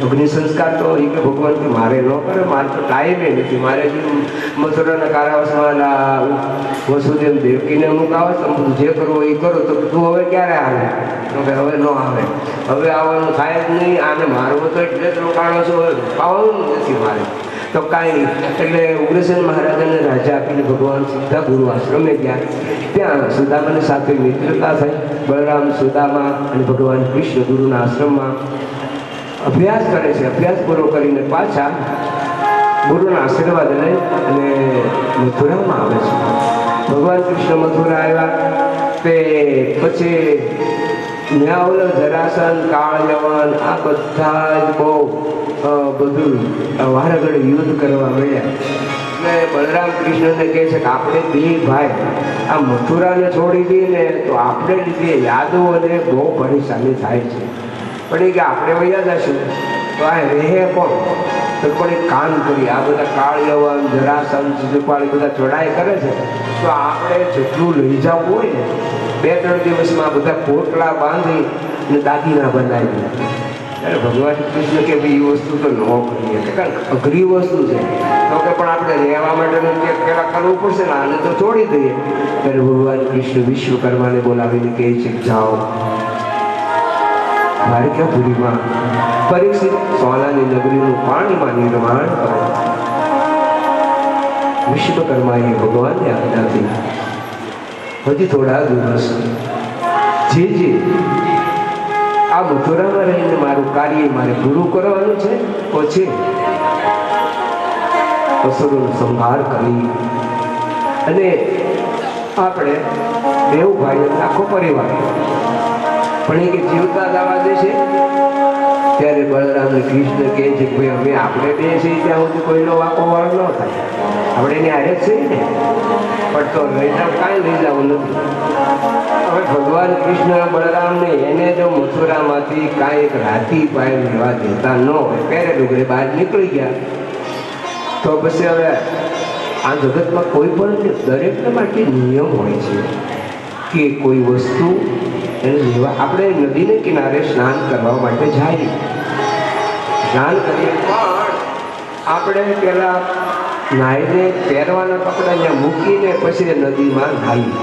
અગ્નિ સંસ્કાર તો એ કે ભગવાન કે મારે ન કરે, મારે તો ટાઈમે નથી. મારે જે મથુરાના કારાવાસમાં વસુદેવ દેવકીને અમુક આવે તો જે કરવું એ કરો. તો તું હવે ક્યારે આવે? હવે ન આવે, હવે આવવાનું થાય જ નહીં. આને મારવો તો એટલે જ રોકાણો છો, આવવાનું નથી મારે તો કાંઈ નહીં. એટલે ઉગ્રસેન મહારાજાને રાજા આપીને ભગવાન સીધા ગુરુ આશ્રમે ગયા. ત્યાં સુદામાની સાથે મિત્રતા થઈ. બળરામ સુદામા અને ભગવાન કૃષ્ણ ગુરુના આશ્રમમાં અભ્યાસ કરે છે. અભ્યાસ પૂરો કરીને પાછા ગુરુના આશીર્વાદ લઈ અને મથુરામાં આવે છે. ભગવાન કૃષ્ણ મથુરા આવ્યા તે પછી ન્યાવલ જરાસન કાળયવન આ બધા જ બહુ બધું વારગડે યુદ્ધ કરવા મળ્યા. એટલે બલરામ કૃષ્ણને કહે છે કે આપણે 2 ભાઈ આ મથુરાને છોડી દઈએ ને તો આપણે લીધે યાદવોને બહુ પરેશાની થાય છે. પણ એ કે આપણે વૈયા જશું તો આ રહે કોણ? તો પણ એક કામ કરી, આ બધા કાળયવન જરાસન શિશુપાળ બધા ચડાઈ કરે છે, તો આપણે જેટલું લઈ જવું હોય ને 2-3 દિવસમાં બધા પોટલા બાંધી અને દાગીના બનાવી. ત્યારે ભગવાન કૃષ્ણ કે ભાઈ એ વસ્તુ તો ન કરીએ, કારણ અઘરી વસ્તુ છે, તો કે પણ આપણે રહેવા માટેનું ચેક પહેલાં કરવું પડશે ને, આને તો છોડી દઈએ. ત્યારે ભગવાન કૃષ્ણ વિશ્વકર્માને બોલાવીને કહે છે, જાઓ દ્વારકાપુરીમાં પરીક્ષિત સોનાની નગરીનું પાણીમાં નિર્માણ કરો. વિશ્વકર્માએ ભગવાનને આજ્ઞાથી હજી થોડા દિવસ જે આ મથુરામાં રહીને મારું કાર્ય મારે પૂરું કરવાનું છે, પછી અસુરોનો સંહાર કરી અને આપણે દેવ ભાઈ આખો પરિવાર પણ એ કે જીવતા દાવા દે છે. ત્યારે બલરામ અને કૃષ્ણ કહે છે કે ભાઈ અમે આપણે બે છીએ ત્યાં સુધી કોઈનો વાંકો વાળ ન થાય, આપણે એની હારે જ છીએ ને, પણ તો લઈ જાવ કાંઈ લઈ જવું નથી. હવે ભગવાન કૃષ્ણ બલરામને એને જો મથુરામાંથી કાંઈ એક રાતી પાય લેવા દેતા ન હોય, પહેરે ડુગરે બહાર નીકળી ગયા, તો પછી હવે આ જગતમાં કોઈ પણ દરેકને માટે નિયમ હોય છે કે કોઈ વસ્તુ એને લેવા. આપણે નદીને કિનારે સ્નાન કરવા માટે જાય, સ્નાન કરીએ પણ આપણે પહેલાં નાહીને પહેરવાના કપડાં ત્યાં મૂકીને પછી નદીમાં નાહી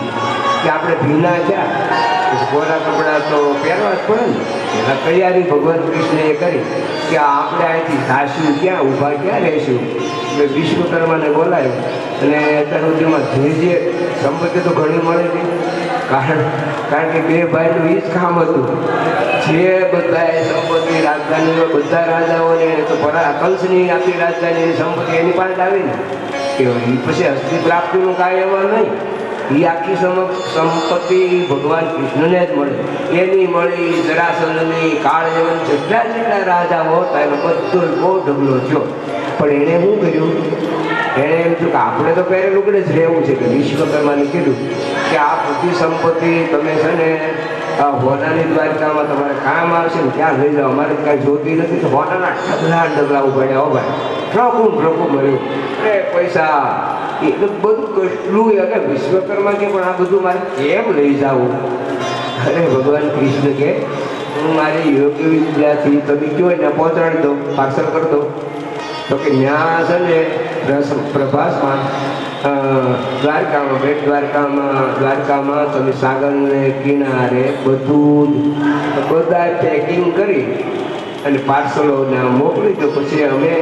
કે આપણે ભીના થયા કોરા કપડાં તો પહેરવા જ પડે ને. એના તૈયારી ભગવાન કૃષ્ણએ કરી કે આપણે અહીંથી થાશું ક્યાં, ઊભા ક્યાં રહીશું. એટલે વિશ્વકર્માને બોલાવ્યો અને અત્યાર સુધીમાં જે સંપત્તિ તો ઘણી મળેલી, કારણ કે બે ભાઈનું એ જ કામ હતું. જે બધા સંપત્તિ રાજધાનીઓ બધા રાજાઓને તો કંસની આપી રાજધાનીની સંપત્તિ એની પાસે આવી ને કે પછી હસ્તી પ્રાપ્તિનું કાંઈ એવા નહીં. એ આખી સંપત્તિ ભગવાન કૃષ્ણને જ મળે. એની મળી, જરાસંધની, કાળયવન જેટલા રાજાઓ હતા એનો બધો બહુ ઢગલો થયો. પણ એણે શું કર્યું? એણે એમ થયું કે આપણે તો પહેરે લુગડે જ રહેવું છે. કે વિશ્વકર્માને કીધું કે આ બધી સંપત્તિ તમે છે ને હોનાની દ્વારકામાં તમારે કામ આવશે ને ત્યાં લઈ જાઓ, અમારે કાંઈ જોતી નથી. તો હોનાના ઢગલા ઉભા હો ભાઈ, ટ્રકું મળ્યું એ પૈસા એટલું બધું કેટલું અગર વિશ્વકર્મા કે પણ આ બધું મારે કેમ લઈ જવું? અરે ભગવાન કૃષ્ણ કે હું મારી યોગ્ય વિદ્યાથી તમે કહો ને પહોંચાડી દો, પાર્સલ કરી દો. તો કે ત્યાં છે ને પ્રભાસમાં દ્વારકામાં બેટ દ્વારકામાં તમે સાગરને કિનારે બધું બધા પેકિંગ કરી અને પાર્સલોને મોકલી દો. પછી અમે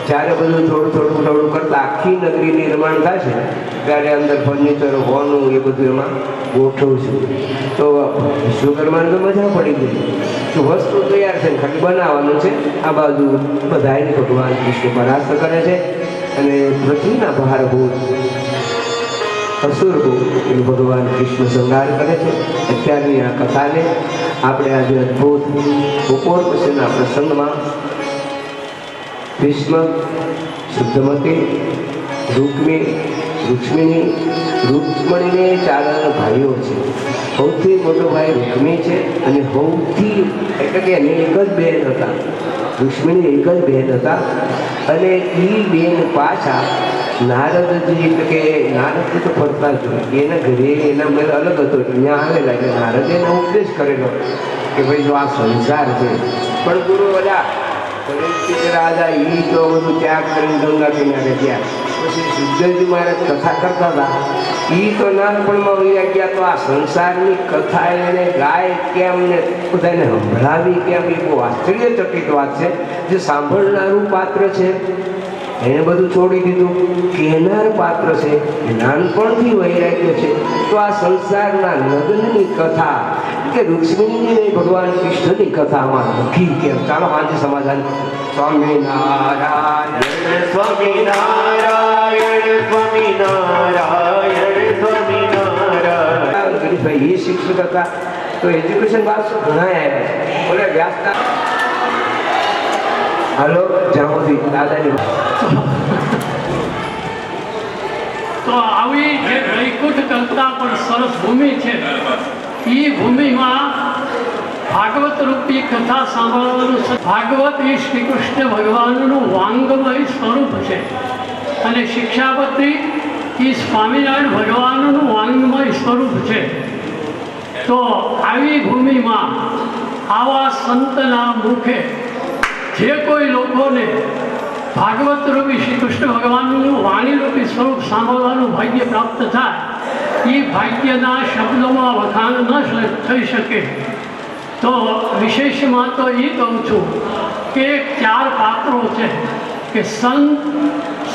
જ્યારે બધું થોડું કરતાં આખી નગરી નિર્માણ થશે ત્યારે અંદર ફર્નિચર હોનું એ બધું એમાં ગોઠવશું. તો વિશ્વકર્માને તો મજા પડી ગઈ કે વસ્તુ તૈયાર છે, ખાલી બનાવવાનું છે. આ બાજુ બધાને ભગવાન કૃષ્ણ પરાસ્ત કરે છે અને પૃથ્વીના ભારભૂત અસુરભૂત એ ભગવાન કૃષ્ણ સંહાર કરે છે. અત્યારની આ કથાને આપણે આજે અદ્ભુત બપોર પછીના પ્રસંગમાં ભીષ્મ, શુદ્ધમતી, રૂક્ષ્મણીને 4 ભાઈઓ છે. સૌથી મોટો ભાઈ રૂક્મી છે અને સૌથી એટલે કે એને એક જ બેન હતા, રૂક્ષ્મણી એક જ બેન હતા. અને એ બેન પાછા નારદજી એટલે કે નારદજી તો ફરતા જ હોય, એના ઘરે એના મેળ અલગ હતો એટલે ત્યાં આવેલા એટલે નારદે એને ઉપદેશ કરેલો કે ભાઈ જો આ સંસાર છે પણ ગુરુ બધા રાજા એ તો બધું ત્યાગ કરીને ગંગા કિનારે ગયા. પછી સિદ્ધજી મહારાજ કથા કરતા હતા, એ તો નાનપણમાં વૈયા ગયા. તો આ સંસારની કથા એને ગાય કેમ ને બધાને સંભળાવી કેમ, એ બહુ આશ્ચર્યચકિત વાત છે. જે સાંભળનારું પાત્ર છે એને બધું છોડી દીધું, કહેનાર પાત્ર છે એ નાનપણથી વૈરાગ્ય છે. તો આ સંસારના લગ્નની કથા કે રૂક્ષ્મણીની ભગવાન કૃષ્ણની કથામાં લખી કેમ? ચાલો આજે સમાધાન. સ્વામિનારાયણ સ્વામિનારાયણ સ્વામિનારાયણ સ્વામિનારાયણ. ગરીબભાઈ એ શિક્ષક હતા તો એજ્યુકેશન બાદ ઘણા આવ્યા બોલે વ્યાસતા. હાલો જામોદી દાદાની તો આવી જે વૈકુંઠ કરતા પણ સરસ ભૂમિ છે, એ ભૂમિમાં ભાગવત રૂપી કથા સાંભળવાનું ભાગવત એ શ્રી કૃષ્ણ ભગવાનનું વાંગમય સ્વરૂપ છે અને શિક્ષાપત્રી એ સ્વામિનારાયણ ભગવાનનું વાંગમય સ્વરૂપ છે. તો આવી ભૂમિમાં આવા સંતના મુખે જે કોઈ લોકોને ભાગવત રૂપી શ્રી કૃષ્ણ ભગવાનનું વાણીરૂપી સ્વરૂપ સાંભળવાનું ભાગ્ય પ્રાપ્ત થાય એ ભાગ્યના શબ્દોમાં વખાણ ન થઈ શકે. તો વિશેષમાં તો એ કહું છું કે 4 પાત્રો છે કે સંત,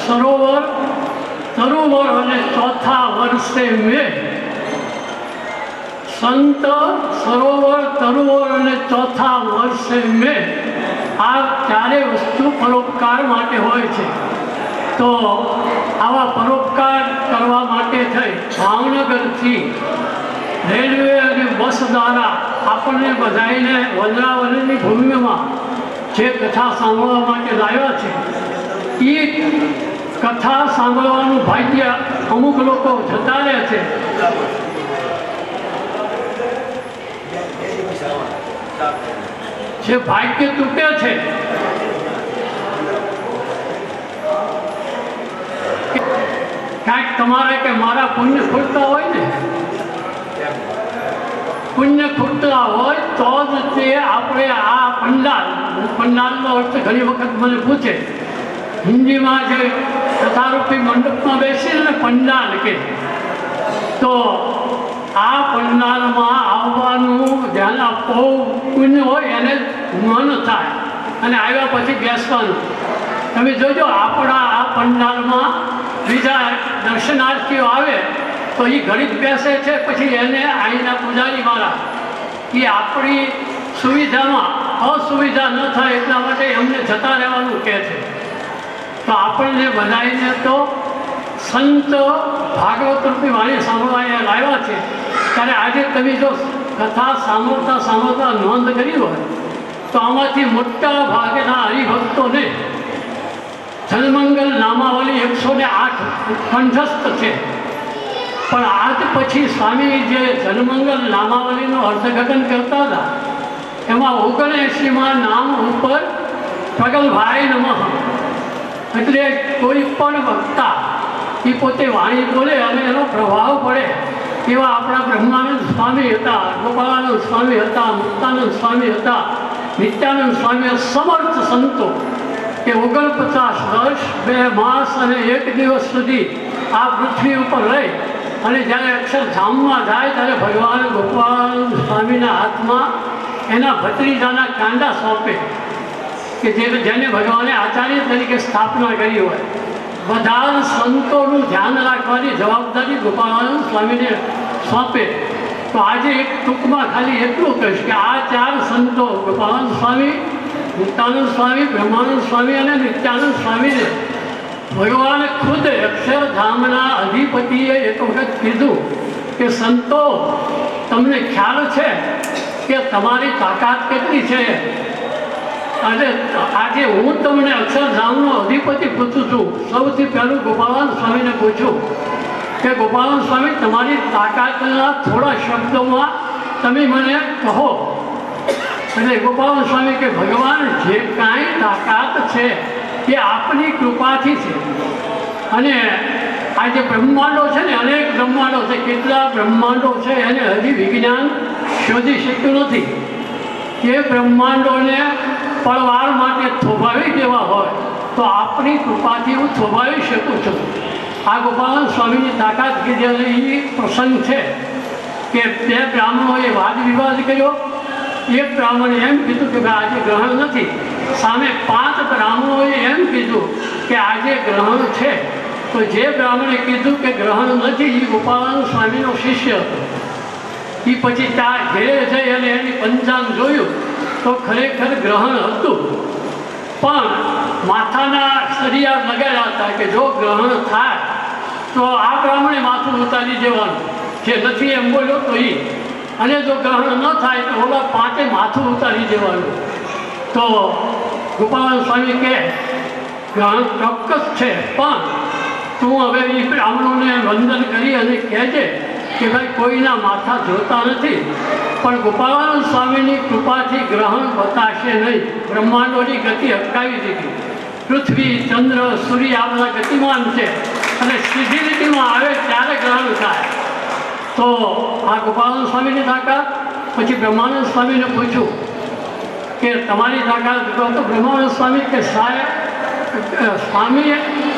સરોવર, તરુવર અને ચોથા વર્ષે મેં. સંત, સરોવર, તરુવર અને ચોથા વર્ષે મેં. આ 4 વસ્તુ પરોપકાર માટે હોય છે. તો આવા પરોપકાર કરવા માટે થઈ ભાવનગરથી રેલવે અને બસ દ્વારા આપણને બધાઈને વંદરાવનની ભૂમિમાં જે કથા સાંભળવા માટે લાવ્યા છે એ કથા સાંભળવાનું ભાગ્ય અમુક લોકો જતા રહે છે. જે ભાગ્ય તૂટે છે કાંઈક તમારે કે મારા પુણ્ય ખૂટતા હોય ને, પુણ્ય ખૂટતા હોય તો જ તે આપણે આ પંડાલનો અર્થ ઘણી વખત મને પૂછે. હિન્દીમાં જે કથારૂપી મંડપમાં બેસીને પંડાલ કે, તો આ પંડાલમાં આવવાનું ધ્યાન આપવું પુણ્ય હોય એને મન થાય અને આવ્યા પછી બેસવાનું. તમે જોજો આપણા આ પંડાલમાં બીજા દર્શનાર્થીઓ આવે તો એ ઘડીક બેસે છે, પછી એને અહીંના પૂજારી મારા એ આપણી સુવિધામાં અસુવિધા ન થાય એટલા માટે એમને જતા રહેવાનું કહે છે. તો આપણને બધાને તો સંત ભાગવત રૂપી વાણી સાંભળવા અહીંયા લાવ્યા છે ત્યારે આજે તમે જો કથા સાંભળતા નોંધ કરી હોય તો આમાંથી મોટા ભાગના હરિભક્તોને જનમંગલ નામાવલી 108 કંઠસ્થ છે. પણ આજ પછી સ્વામી જે જનમંગલ નામાવલીનું અર્થઘટન કરતા હતા એમાં 79માં નામ ઉપર પ્રગલ્ભાય નમઃ, એટલે કોઈ પણ વક્તા એ પોતે વાણી બોલે અને એનો પ્રભાવ પડે એવા આપણા બ્રહ્માનંદ સ્વામી હતા, ગોપાળાનંદ સ્વામી હતા, મુક્તાનંદ સ્વામી હતા, નિત્યાનંદ સ્વામી સમર્થ સંતો કે 49 વર્ષ 2 માસ અને 1 દિવસ સુધી આ પૃથ્વી ઉપર રહી અને જ્યારે અક્ષરધામમાં જાય ત્યારે ભગવાન ગોપાળાનંદ સ્વામીના હાથમાં એના ભત્રીજાના કાંડા સોંપે કે જેને ભગવાને આચાર્ય તરીકે સ્થાપના કરી હોય. બધા સંતોનું ધ્યાન રાખવાની જવાબદારી ગોપાળાનંદ સ્વામીને સોંપે. તો આજે એક ટૂંકમાં ખાલી એટલું કહીશ કે આ 4 સંતો ગોપાળાનંદ સ્વામી, મુક્તાનંદ સ્વામી, બ્રહ્માનંદ સ્વામી અને નિત્યાનંદ સ્વામીને ભગવાને ખુદ અક્ષરધામના અધિપતિએ એક વખત કીધું કે સંતો તમને ખ્યાલ છે કે તમારી તાકાત કેટલી છે? અને આજે હું તમને અક્ષરધામનો અધિપતિ પૂછું છું. સૌથી પહેલું ગોપાળાનંદ સ્વામીને પૂછ્યું કે ગોપાળાનંદ સ્વામી તમારી તાકાતના થોડા શબ્દોમાં તમે મને કહો. એટલે ગોપાળાનંદ સ્વામી કે ભગવાન જે કાંઈ તાકાત છે એ આપની કૃપાથી છે. અને આ જે બ્રહ્માંડો છે ને, અનેક બ્રહ્માંડો છે, કેટલા બ્રહ્માંડો છે એને હજી વિજ્ઞાન શોધી શક્યું નથી. એ બ્રહ્માંડોને પળવાર માટે થોભાવી દેવા હોય તો આપની કૃપાથી હું થોભાવી શકું છું. આ ગોપાળાનંદ સ્વામીની તાકાત કીધી અને એ પ્રસંગ છે કે 2 બ્રાહ્મણોએ વાદ વિવાદ કર્યો. એક બ્રાહ્મણે એમ કીધું કે ભાઈ આજે ગ્રહણ નથી. સામે 5 બ્રાહ્મણોએ એમ કીધું કે આજે ગ્રહણ છે. તો જે બ્રાહ્મણે કીધું કે ગ્રહણ નથી એ ગોપાળાનંદ સ્વામીનો શિષ્ય હતો. એ પછી ત્યાં ઘેરે જઈ અને એની પંચાંગ જોયું તો ખરેખર ગ્રહણ હતું, પણ માથાના સરિયા લગાડ્યા હતા કે જો ગ્રહણ થાય તો આ બ્રાહ્મણે માથું ઉતારી દેવાનું, જે નથી એમ બોલ્યો તો એ, અને જો ગ્રહણ ન થાય તો ઓલા 5 માથું ઉતારી દેવાનું. તો ગોપાળાનંદ સ્વામી કહે ગ્રહણ ચોક્કસ છે, પણ તું હવે એ બ્રાહ્મણોને વંદન કરી અને કહેજે કે ભાઈ કોઈના માથા જોતા નથી, પણ ગોપાળાનંદ સ્વામીની કૃપાથી ગ્રહણ બતાશે નહીં. બ્રહ્માંડોની ગતિ અટકાવી દીધી. પૃથ્વી, ચંદ્ર, સૂર્ય આ બધા ગતિમાન છે અને સીધી લીટીમાં આવે ત્યારે ગ્રહણ થાય. તો આ ગોપાળાનંદ સ્વામીની તાકાત. પછી બ્રહ્માનંદ સ્વામીને પૂછ્યું કે તમારી તાકાત કહો તો બ્રહ્માનંદ સ્વામી કે સ્વામી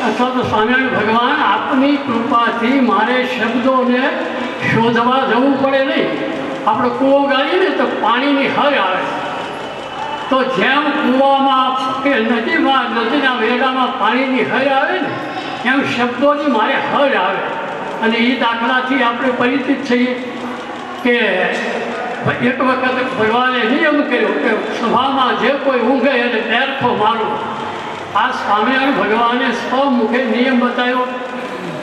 અથવા તો સ્વામિનારાયણ ભગવાન આપની કૃપાથી મારે શબ્દોને શોધવા જવું પડે નહીં. આપણે કૂવો ગાળીએ ને તો પાણીની હર આવે. તો જેમ કૂવામાં કે નદીના વેડામાં પાણીની હર આવે ને એમ શબ્દોની મારે હર આવે. અને એ દાખલાથી આપણે પરિચિત છીએ કે એક વખત ભગવાને નિયમ કર્યો કે સભામાં જે કોઈ ઊંઘે એને બેરખો મારો. આ સ્વામિનારાયણ ભગવાને સ્વમુખે નિયમ બતાવ્યો.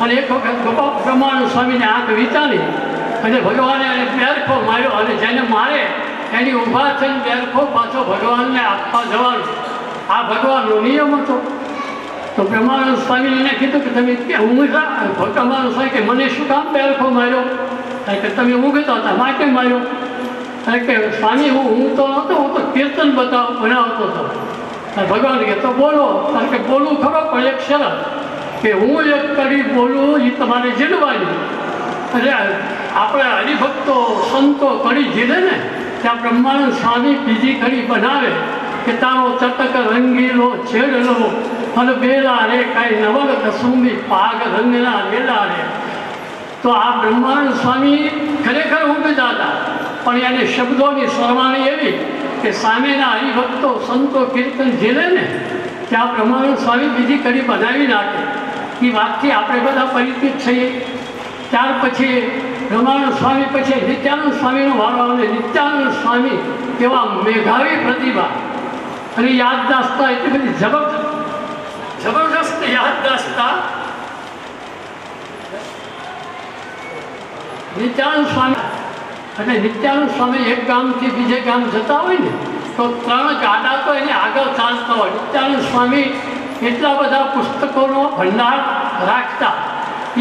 અને એક વખત બ્રહ્માનંદ સ્વામીને આંખ વિચારી અને ભગવાને એને બેરખો માર્યો. અને જેને મારે એની ઊભા થઈને બેરખો પાછો ભગવાનને આપવા જવાનું. આ ભગવાનનો નિયમ હતો. તો બ્રહ્માનંદ સ્વામીને કીધું કે તમે ઊંઘતા. બ્રહ્માનંદ સ્વામી કે મને શું કામ બેરખો માર્યો? કે તમે ઊંઘતા હતા માટે માર્યો. કે સ્વામી હું ઊંઘતો નહોતો, હું તો કીર્તન બનાવતો હતો. ભગવાન કે તો બોલો. કારણ કે બોલવું ખરો પણ એક શરત કે હું એક કડી બોલું એ તમારે જીલવાની. એટલે આપણે હરિભક્તો સંતો કડી જીલે ને ત્યાં બ્રહ્માનંદ સ્વામી બીજી કડી બનાવે કે તારો ચટક રંગીલો છેડલો અને બેલા રે કાંઈ નવલ કસુંબી પાગ રંગના રેલા રે. તો આ બ્રહ્માનંદ સ્વામી ખરેખર ઊંઘતા હતા, પણ એને શબ્દોની સરવાણી એવી કે સામેના હરિભક્તો સંતો કીર્તન ઝીલે ને ત્યાં બ્રહ્માનંદ સ્વામી બીજી કડી બનાવી નાખે. એ વાતથી આપણે બધા પરિચિત છીએ. ત્યાર પછી બ્રહ્માનંદ સ્વામી પછી નિત્યાનંદ સ્વામીનો વારો આવે. નિત્યાનંદ સ્વામી એવા મેઘાવી પ્રતિભા અને યાદદાસ્તા એટલી બધી જબરદસ્ત યાદદાસ્તા. નિત્યાનંદ સ્વામી અને નિત્યાનંદ સ્વામી એક ગામથી બીજે ગામ જતા હોય ને તો 3 ગાડા તો એને આગળ ચાલતા હોય. નિત્યાનંદ સ્વામી એટલા બધા પુસ્તકોનો ભંડાર રાખતા.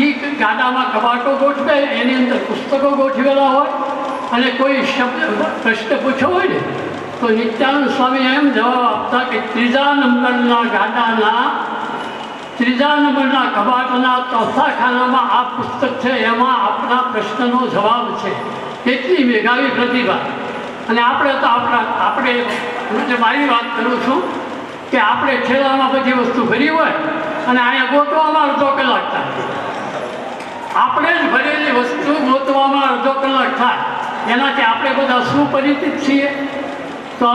એ ગાડામાં કબાટો ગોઠવે, એની અંદર પુસ્તકો ગોઠવેલા હોય અને કોઈ શબ્દ પ્રશ્ન પૂછ્યો હોય ને તો નિત્યાનંદ સ્વામી એમ જવાબ આપતા કે 3જા નંબરના ગાડાના 3જા નંબરના કબાટના 4થા ખાનામાં આ પુસ્તક છે, એમાં આપણા પ્રશ્નનો જવાબ છે. એટલી મેઘાવી પ્રતિભા. અને આપણે તો આપણે મારી વાત કરું છું કે આપણે ઠેલામાં બધી વસ્તુ ભરી હોય અને અહીંયા ગોતવામાં અડધો કલાક થાય. આપણે જ ભરેલી વસ્તુ ગોતવામાં અડધો કલાક થાય. એનાથી આપણે બધા સુપરિચિત છીએ. તો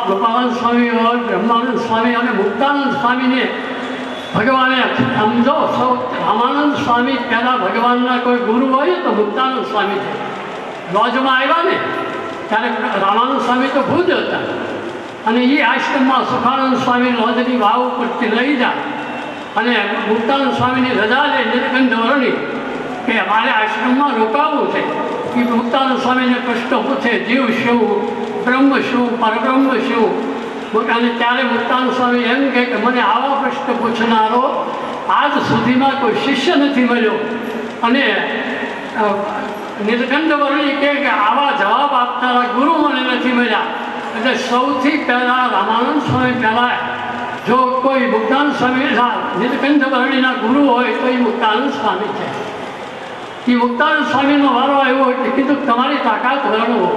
ગોપાલન સ્વામી હોય, બ્રહ્માનંદ સ્વામી અને મુક્તાનંદ સ્વામીને ભગવાને સમજો. સૌ રામાનંદ સ્વામી પહેલાં ભગવાનના કોઈ ગુરુ હોય તો મુક્તાનંદ સ્વામી છે. લોજમાં આવ્યા ને ત્યારે રામાનંદ સ્વામી તો ભુજ હતા અને એ આશ્રમમાં સુખાનંદ સ્વામી લોજની વાવ ઉપરથી લઈ જાય અને મુક્તાનંદ સ્વામીની રજા લે નીલકંઠ વર્ણી કે મારે આશ્રમમાં રોકાવું છે. એ મુક્તાનંદ સ્વામીને પ્રશ્ન પૂછે, જીવ શું, બ્રહ્મ શું, પરબ્રહ્મ શું? અને ત્યારે મુક્તાનંદ સ્વામી એમ કહે કે મને આવા પ્રશ્ન પૂછનારો આજ સુધીમાં કોઈ શિષ્ય નથી મળ્યો. અને નીલકંઠ વર્ણી કે આવા જવાબ આપનારા ગુરુ મને નથી મળ્યા. એટલે સૌથી પહેલાં રામાનંદ સ્વામી પહેલાં જો કોઈ મુક્તાનંદ સ્વામી નીલકંઠ વર્ણીના ગુરુ હોય તો એ મુક્તાનંદ સ્વામી છે. એ મુક્તાનંદ સ્વામીનો વારો આવ્યો એટલે કીધું તમારી તાકાત વર્ણવો.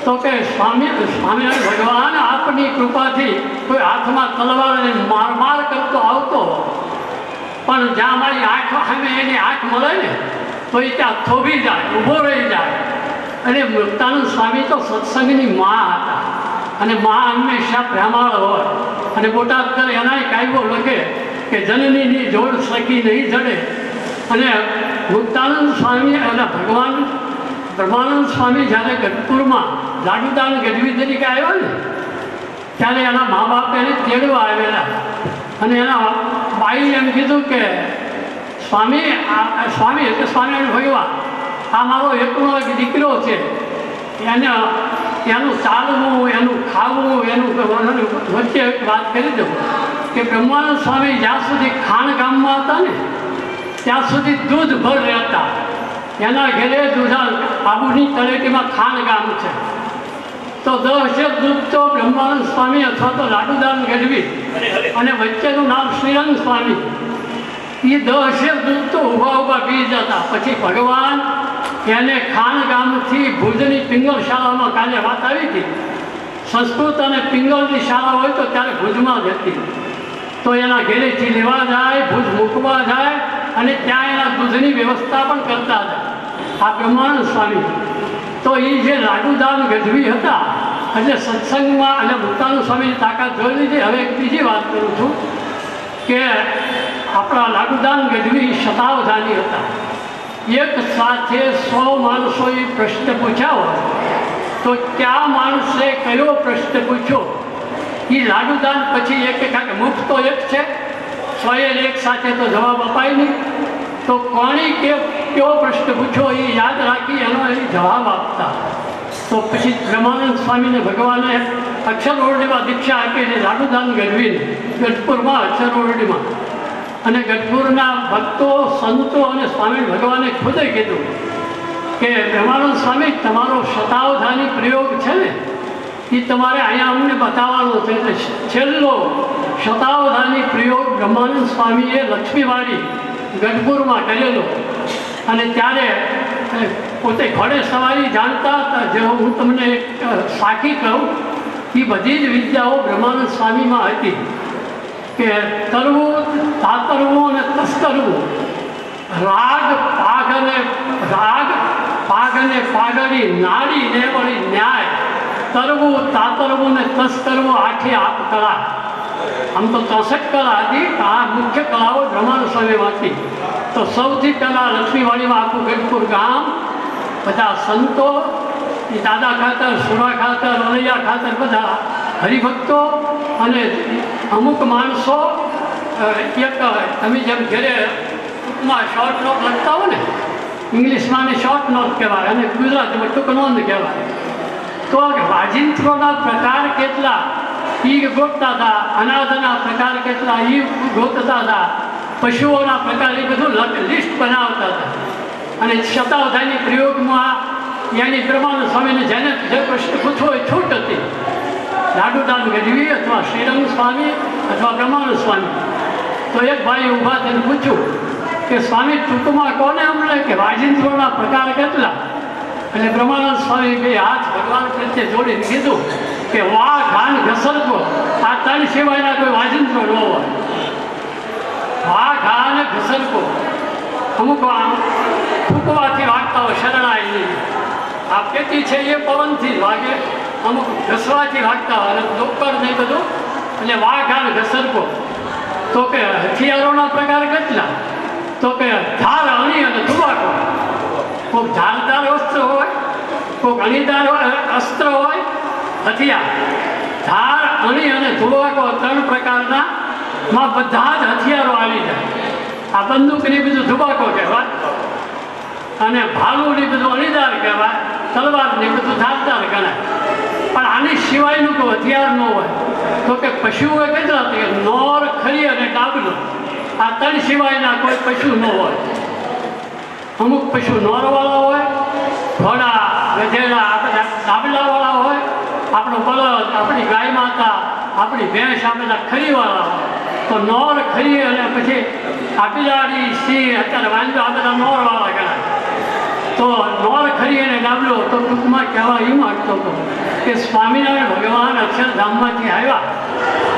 તો કે સ્વામિનારાયણ ભગવાન આપની કૃપાથી કોઈ હાથમાં તલવારને માર કરતો આવતો, પણ જ્યાં મારી આંખ સામે એની આંખ મળે ને તો એ ત્યાં થોભી જાય, ઊભો રહી જાય. અને મુક્તાનંદ સ્વામી તો સત્સંગની મા હતા અને મા હંમેશા પ્રેમાળ હોય. અને બોટાદ કરે એનાય કાયદો લખે કે જનનીની જોડ સખી નહીં જડે. અને મુક્તાનંદ સ્વામી અને ભગવાન બ્રહ્માનંદ સ્વામી જ્યારે ગઢપુરમાં લાડુદાન ગઢવી તરીકે આવ્યા ને ત્યારે એના મા બાપ એને તેડવા આવેલા અને એના બાઈએ એમ કીધું કે સ્વામી એટલે સ્વામિનારાયણ ભગવાન આ મારો એકલો એક દીકરો છે, એનું ચાલવું, એનું ખાવું, એનું વચ્ચે એક વાત કરી દઉં કે બ્રહ્માનંદ સ્વામી જ્યાં સુધી ખાણ ગામમાં હતા ને ત્યાં સુધી દૂધ ભર રહેતા એના ઘેરે દુધા આબુની તળેટીમાં ખાન ગામ છે. તો 10 દૂધ તો બ્રહ્માનંદ સ્વામી અથવા તો લાડુદાન ગઢવી અને વચ્ચેનું નામ શ્રીરંગ સ્વામી, એ 10 દૂધ તો ઊભા પી જતા. પછી ભગવાન એને ખાન ગામથી ભુજની પિંગળ શાળામાં કાલે વાત આવી હતી. સંસ્કૃત અને પિંગળની શાળા હોય તો ત્યારે ભુજમાં જ હતી. તો એના ઘેરેથી લેવા જાય, ભુજ મૂકવા જાય અને ત્યાં એના દૂધની વ્યવસ્થા પણ કરતા હતા આ બ્રહ્માનંદ સ્વામી. તો એ જે લાડુદાન ગઢવી હતા એટલે સત્સંગમાં અને મુક્તાનંદ સ્વામીની તાકાત જોઈ લીધી. હવે એક બીજી વાત કરું છું કે આપણા લાડુદાન ગઢવી શતાવધાની હતા. એક સાથે 100 માણસોએ પ્રશ્ન પૂછ્યા હોય તો કયા માણસે કયો પ્રશ્ન પૂછ્યો એ લાડુદાન પછી એક મુખ તો એક છે, 100 એક સાથે તો જવાબ અપાય નહીં. તો કોણે કયો પ્રશ્ન પૂછ્યો એ યાદ રાખી એનો એ જવાબ આપતા. તો પછી બ્રહ્માનંદ સ્વામીને ભગવાને અક્ષર ઓરડીમાં દીક્ષા આપીને લાડુદાન ગઢવીને ગઢપુરમાં અક્ષર ઓરડીમાં, અને ગઢપુરના ભક્તો સંતો અને સ્વામી ભગવાને ખુદે કીધું કે બ્રહ્માનંદ સ્વામી તમારો શતાવધાની પ્રયોગ છે ને એ તમારે અહીંયા અમને બતાવવાનો છે. એટલે છેલ્લો શતાવધાની પ્રયોગ બ્રહ્માનંદ સ્વામીએ લક્ષ્મીવાડી ગઢપુરમાં કરેલો. અને ત્યારે પોતે ઘોડે સવારી જાણતા હતા. જે હું તમને એક સાખી કહું, એ બધી જ વિદ્યાઓ બ્રહ્માનંદ સ્વામીમાં હતી કે તરવું, તાતરવું અને તસ્કરવું, રાગ પાગ અને પાગડી, નાડી ને વળી ન્યાય, તરવું, તાતરવું ને તસ્કરવું, આખી આપ કળા. આમ તો 63 કળા હતી, આ મુખ્ય કળાઓ બ્રહ્માનંદ સ્વામીમાં હતી. તો સૌથી પહેલાં લક્ષ્મીવાડીમાં આખું ગઢપુર ગામ, બધા સંતો, દાદા ખાતર, સુરા ખાતર, રલૈયા ખાતર, બધા હરિભક્તો અને અમુક માણસો એક તમે જેમ ઘરે ટૂંકમાં શોર્ટ નોટ લખતા હો ને, ઇંગ્લિશમાં શોર્ટ નોટ કહેવાય અને ગુજરાતીમાં ટૂંક નોંધ કહેવાય. તો વાજિંત્રોના પ્રકાર કેટલા એ ગોતતા હતા, અનાજના પ્રકાર કેટલા એ ગોતતા હતા, પશુઓના પ્રકાર એ બધું લિસ્ટ બનાવતા હતા. અને શતાવધાની પ્રયોગમાં યાની બ્રહ્માનંદ સ્વામીને જેને જે પ્રશ્ન પૂછવો એ છૂટ હતી. લાડુદાન ગઢવી અથવા શ્રીરંગ સ્વામી અથવા બ્રહ્માનંદ સ્વામી. તો એક ભાઈ ઊભા થઈને પૂછ્યું કે સ્વામી ટૂંકમાં કોને અમને કે વાજિંત્રોના પ્રકાર કેટલા? એટલે બ્રહ્માનંદ સ્વામી બે હાથ ભગવાન પ્રત્યે જોડીને કીધું કે વાહ ઘાન ઘસરકો, આ 3 સિવાયના કોઈ વાજિંત્રો ન હોય. વાહ ઘાન ઘસરકો, અમુક ફૂંકવાથી વાગતા હોય, શરણાઈ નહીં. આ પેટી છે એ પવનથી વાગે, અમુક ઘસવાથી વાગતા હોય અને ડોકર નહીં બધું. એટલે વાહ ઘાન ઘસરકો. તો કે હથિયારોના પ્રકાર કેટલા? તો કે ધાર, અણી અને ધુબાકો. કોઈક ધારદાર અસ્ત્ર હોય, કોઈક અણીદાર અસ્ત્ર હોય, હથિયાર. ધાર, અણી અને ધુબાકો 3 પ્રકારના માં બધા જ હથિયારો આવી જાય. આ બંદૂકની બધું ધુબાકો કહેવાય અને ભાલુની બધું અણીદાર કહેવાય, તલવારની બધું ધારદાર ગણાય. પણ આની સિવાયનું કોઈ હથિયાર ન હોય. તો કે પશુઓ કેટલા? કે નોર, ખરી અને ડાબલું. આ 3 સિવાયના કોઈ પશુ ન હોય. અમુક પશુ નોરવાળા હોય, ઘોડા, ગધેડા, બધા ડાબલાવાળા હોય. આપણો બળદ, આપણી ગાય માતા, આપણી ભેંસ, આ બધા ખરીવાળા હોય. તો નોર, ખરી અને પછી આ બિલાડી, સિંહ, અત્યારે વાંદો, આ બધા નોરવાળા ગણાય. તો નોર, ખરી અને ડાબલો. તો ટૂંકમાં કહેવા એ માંગતો હતો કે સ્વામિનારાયણ ભગવાન અક્ષરધામમાંથી આવ્યા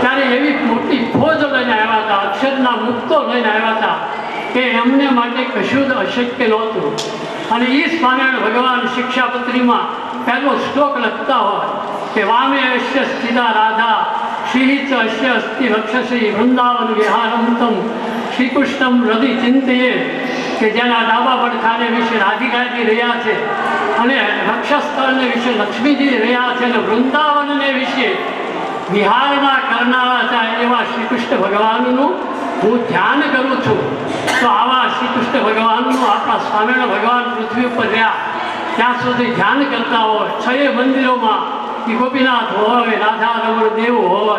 ત્યારે એવી મોટી ફોજ લઈને આવ્યા હતા, અક્ષરના મુક્તો લઈને આવ્યા હતા કે એમને માટે કશું જ અશક્ય નહોતું. અને એ સ્વામિનારાયણ ભગવાન શિક્ષાપત્રીમાં પહેલો શ્લોક લખતા હોય કે વામે અશ્ય સ્થિતા રાધા શ્રી ચ અશ્ય અસ્તિ વક્ષસી વૃંદાવન વિહારંતમ શ્રીકૃષ્ણમ હૃદય ચિંતયે, કે જેના ડાબા પડખાને વિશે રાધિકાજી રહ્યા છે અને વક્ષસ્થળને વિશે લક્ષ્મીજી રહ્યા છે અને વૃંદાવનને વિશે વિહારમાં કરનારા છે એવા શ્રી કૃષ્ણ ભગવાનનું હું ધ્યાન કરું છું. તો આવા શ્રી કૃષ્ણ ભગવાનનું આપણા સ્વામિનારાયણ ભગવાન પૃથ્વી ઉપર રહ્યા ત્યાં સુધી ધ્યાન કરતા હોય. 6 મંદિરોમાં એ ગોપીનાથ હોય, રાધા રમણ દેવ હોય,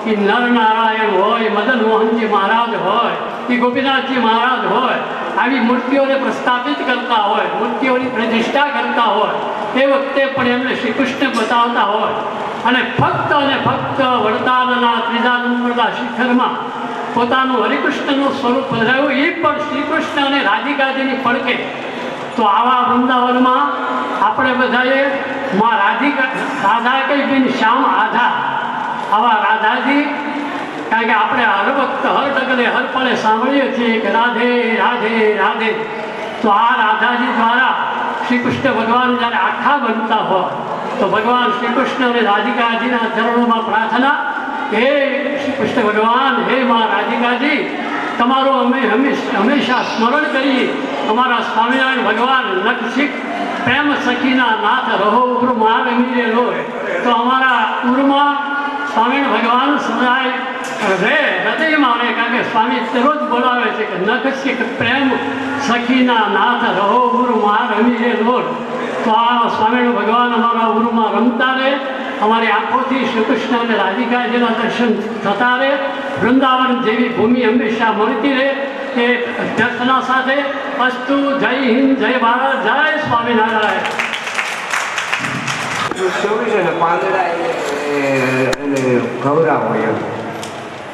એ નરનારાયણ હોય, મદન મોહનજી મહારાજ હોય, એ ગોપીનાથજી મહારાજ હોય, આવી મૂર્તિઓને પ્રસ્થાપિત કરતા હોય, મૂર્તિઓની પ્રતિષ્ઠા કરતા હોય, એ વખતે પણ એમને શ્રી કૃષ્ણ બતાવતા હોય અને ફક્ત વડતાલના ત્રીજા નંબરના શિખરમાં પોતાનું હરિકૃષ્ણનું સ્વરૂપ પધરાવ્યું, એ પણ શ્રી કૃષ્ણ અને રાધિકાજીની પડકે. તો આવા વૃંદાવનમાં આપણે બધાએ માં રાધા કઈ બિન શ્યામ આધા, આવા રાધાજી, કારણ કે આપણે હર વખત હર ડગલે હર પળે સાંભળીએ છીએ કે રાધે રાધે રાધે. તો આ રાધાજી દ્વારા શ્રી કૃષ્ણ ભગવાન જ્યારે આખા બનતા હોય તો ભગવાન શ્રી કૃષ્ણ અને રાધિકાજીના ચરણોમાં પ્રાર્થના, હે શ્રી કૃષ્ણ ભગવાન, હે મા રાધિકાજી, તમારો અમે હંમેશા સ્મરણ કરીએ. અમારા સ્વામિનારાયણ ભગવાન નખશિખ પ્રેમ સખીના નાથ રહો ઉગ્ર માર અમીરે લો. તો અમારા ઉરમાં સ્વામિનારાયણ ભગવાન સદાય રહે, હૃદયમાં રહે, કારણ કે સ્વામી દરરોજ બોલાવે છે કે નખશિખ પ્રેમ સખીના નાથ રહો ઉગ્ર માર અમીરે લો. તો આ સ્વામિનારાયણ ભગવાન અમારા ઉરમાં રમતા રહે, અમારી આંખોથી શ્રી કૃષ્ણ અને રાધિકાજીના દર્શન થતા રહે, વૃંદાવન જેવી ભૂમિ હંમેશા મળતી રહે. એ પ્રાર્થના સાથે અસ્તુ. જય હિન્દ, જય ભારત, જય સ્વામિનારાયણ. પાંદડા એને ખવડાવો એમ,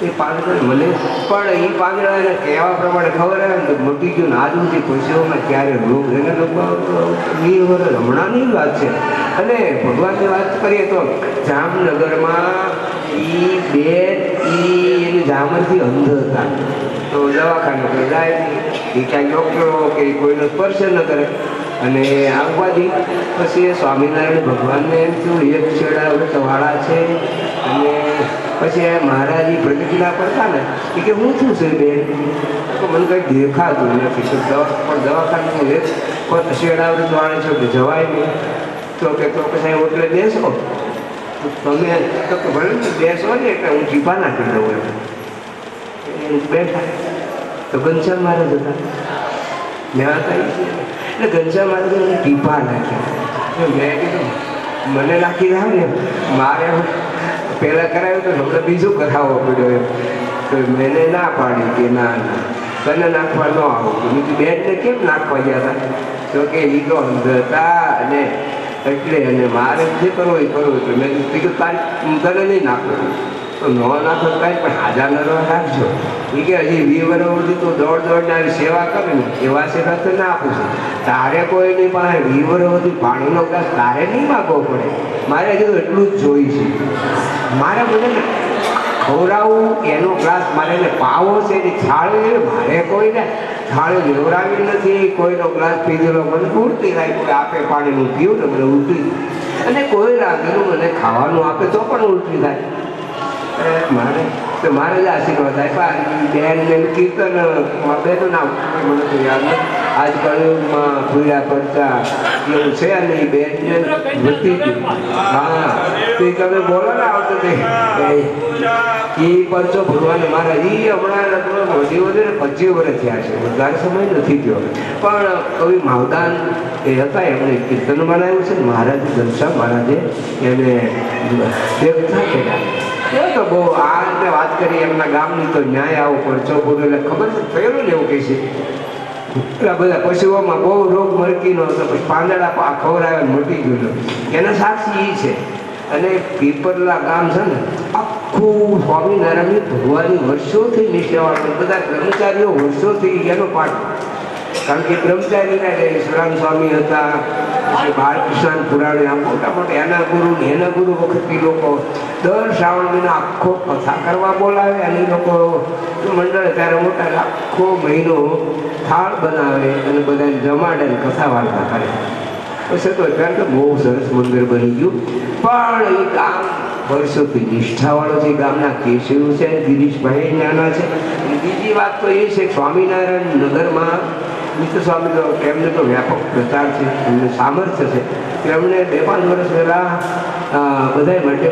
એ પાંદડા મને પણ એ પાંદડા એને કહેવા પ્રમાણે ખવડાવે ને તો મૂકી ગયું ને આજુથી પશુઓમાં ક્યારે રોગ એને લોકો હમણાંની વાત છે. અને ભગવાનની વાત કરીએ તો જામનગરમાં એની જામનથી અંધ હતા, તો દવાખાને કોઈ જાય નહીં, એ ક્યાંક ડૉક્ટરો કે કોઈનો સ્પર્શ ન કરે. અને આવવાથી પછી એ સ્વામિનારાયણ ભગવાનને એમ થયું એક છેડા વ્રતવાળા છે. અને પછી એ મહારાજી પ્રતિજ્ઞા કરતા ને એ કે હું શું છે બેન, તો મને કંઈ દેખાતું નથી. પણ દવાખાનું એક છેડા વ્રતવાળા છે કે જવાય નહીં. તો કે તો પછી ઓટલે બેસો, તમે તો કે ભલે બેસો ને એટલે હું જીભા નાખી દઉં એમ. બેઠા તો ઘનશ્યામ મહારાજ હતા, મેં હતા એટલે ઘનશ્યામ મહારાજે હું ટીપા નાખ્યા. મેં કીધું મને નાખી રહ્યા ને, મારે પહેલાં કરાવ્યું તો હમણાં બીજું કરાવવો પડ્યો એમ. તો મેં ના પાડી કે ના તને નાખવા ન આવું. બીજું બેનને કેમ નાખવા ગયા હતા, તો કે એ તો અંધ હતા અને એટલે અને મારે જે કરવું એ કરવું. એટલે મેં કીધું તારી તને નહીં નાખવું, તો ન નાખો કાંઈ પણ હાજર નરવા નાખજો. એ કે હજી 20 વર્ષ સુધી તું દોડ આવી સેવા કરે ને એવા સેવા તો ના આપું છું. તારે કોઈની પાસે 20 વર્ષ સુધી પાણીનો ગ્લાસ તારે નહીં માગવો પડે, મારે કીધું એટલું જ જોઈ છે. મારે બધાને ખવડાવવું એનો ગ્લાસ મારે એને પાવો છે, એની છાળ મારે કોઈને છાળ લેવડાવી નથી. કોઈનો ગ્લાસ પીધેલો મને ઉલટી થાય, કોઈ આપે પાણીનું પીવું ને મને ઉલટી, અને કોઈ રાંધેલું મને ખાવાનું આપે તો પણ ઉલટી થાય. મારે તો મારે જ આશીર્વાદ આપ્યા. બેનને કીર્તન બેનો ના મને તો યાદ નથી, આજકાલમાં પૂરા કરતા એવું છે. અને એ બેનને વૃત્તિ, હા તો તમે બોલો ને આવતો તે એ પરચો ભગવાન મારા એ હમણાં લગભગ વધી વધે ને 25 વર્ષ થયા છે, વધારે સમય નથી થયો. પણ કવિ માવદાન એ હતા, એમણે કીર્તન બનાવ્યું છે. મહારાજ ઘનશ્યામ મહારાજે એને દેવતા કર્યા. તો બહુ આ રીતે વાત કરી એમના ગામની, તો ન્યાય આવો પરચો બોલો એટલે ખબર છે થયેલું ને એવું કહે છે. એટલા બધા પશુઓમાં બહુ રોગ મરકીનો હતો, પછી પાંદડા ખવડાવે મટી ગયેલો, એના સાક્ષી એ છે. અને પીપરલા ગામ છે ને આખું સ્વામિનારાયણની ભગવાનની વર્ષોથી નિષ્ઠાવાળા બધા કર્મચારીઓ વર્ષોથી એનો પાઠ, કારણ કે બ્રહ્મચારીના ઈશ્વરાન સ્વામી હતા, પછી બાળકૃષ્ણ પુરાણે આ મોટા મોટા એના ગુરુ વખતથી લોકો દર શ્રાવણ મહિના આખો કથા કરવા બોલાવે. અને એ લોકો મંડળ ત્યારે મોટા આખો મહિનો થાળ બનાવે અને બધાને જમાડે અને કથા વાર્તા કરે. પછી તો અત્યારે તો બહુ સરસ મંદિર બની ગયું. પણ એ ગામ વર્ષોથી નિષ્ઠાવાળો છે. ગામના કેશવ છે, ગિરીશભાઈ નાના છે. અને બીજી વાત તો એ છે કે સ્વામિનારાયણ નગરમાં મિત્ર સ્વામી તો એમને તો વ્યાપક પ્રચાર છે, એમને સામર્થ્ય છે. એમણે 2-5 વર્ષ પહેલાં બધા માટે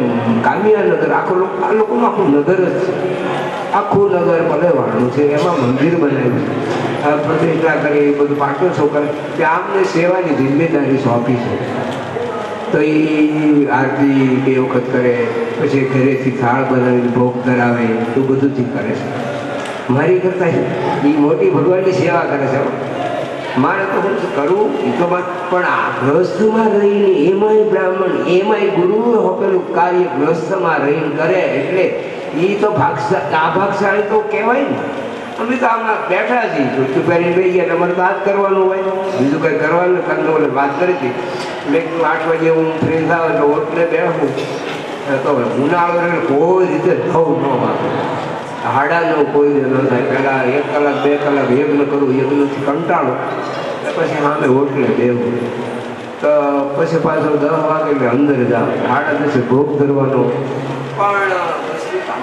કામિયા નગર, આ લોકોનું આખું નગર જ છે, આખું નગર પલેવાળું છે, એમાં મંદિર બનાવ્યું છે, પ્રતિષ્ઠા કરી, બધું પાટોત્સવ કરે. ત્યાં આમને સેવાની જિમ્મેદારી સોંપી છે. તો એ આરતી 2 વખત કરે, પછી ઘરેથી થાળ બનાવીને ભોગ ધરાવે, એવું બધુંથી કરે છે. મારી કરતા એ મોટી ભગવાનની સેવા કરે છે હો. મારે તો હું શું કરવું એ તો પણ આ ગૃહસ્થમાં રહીને એમાંય બ્રાહ્મણ એમાંય ગુરુ પેલું કાર્ય ગૃહસ્થમાં રહીને કરે એટલે એ તો ભાગશાળી તો કહેવાય ને. અમે તો આમાં બેઠા છીએ ચૂચું પહેરીને બેસી ગયા તમારે વાત કરવાનું હોય બીજું કંઈ કરવાનું કંઈ ઓલે વાત કરી હતી મેં કીધું 8 વાગે હું ફ્રી થાવ એટલે ઓટલે બેઠું તો ઉનાળો એટલે કોઈ રીતે થવું ન વાગે હાડાનો કોઈ ન થાય પહેલાં 1 કલાક 2 કલાક યજ્ઞ કરવું યજ્ઞથી કંટાળો પછી સામે ઓટલે બેવું તો પછી પાછો 10 વાગે એટલે અંદર જાવ 10:30 ભોગ ધરવાનો પણ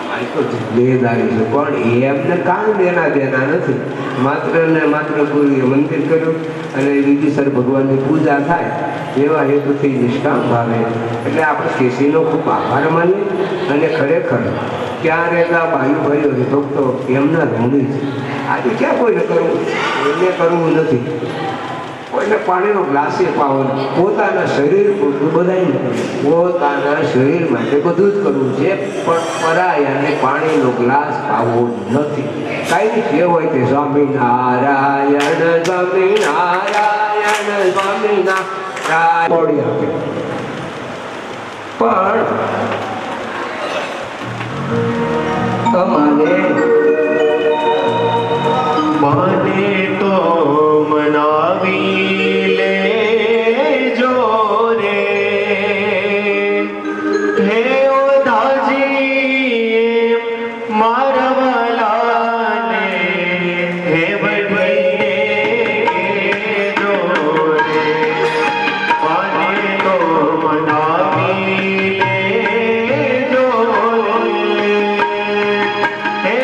મારી તો જિમ્મેદારી છે પણ એમને કાંઈ દેના નથી માત્ર ને માત્ર ગુરુએ મંદિર કર્યું અને વિધિસર ભગવાનની પૂજા થાય એવા હેતુથી નિષ્કામ ભાવે એટલે આપણે કેસીનો ખૂબ આભાર માનીએ અને ખરેખર ક્યાં રહેતા ભાઈઓ ભક્તો એમના ઋણી છે. આજે ક્યાં કોઈને કરવું એને કરવું નથી કોઈને પાણીનો ગ્લાસે પાવાનો પોતાના શરીર પૂરતું બધાને પોતાના શરીર માટે બધું જ કરવું છે પણ પરાયાને પાણીનો ગ્લાસ પાવો નથી. કાંઈ જે હોય તે સ્વામિનારાયણ સ્વામિનારાયણ સ્વામિનારાયણ પડી આપે પણ તમારે મને તો મનાવી લેજો રે હે ઓધાજી મારા વાલાને હે બધાને કહેજો રે મને તો મનાવી લેજો રે હે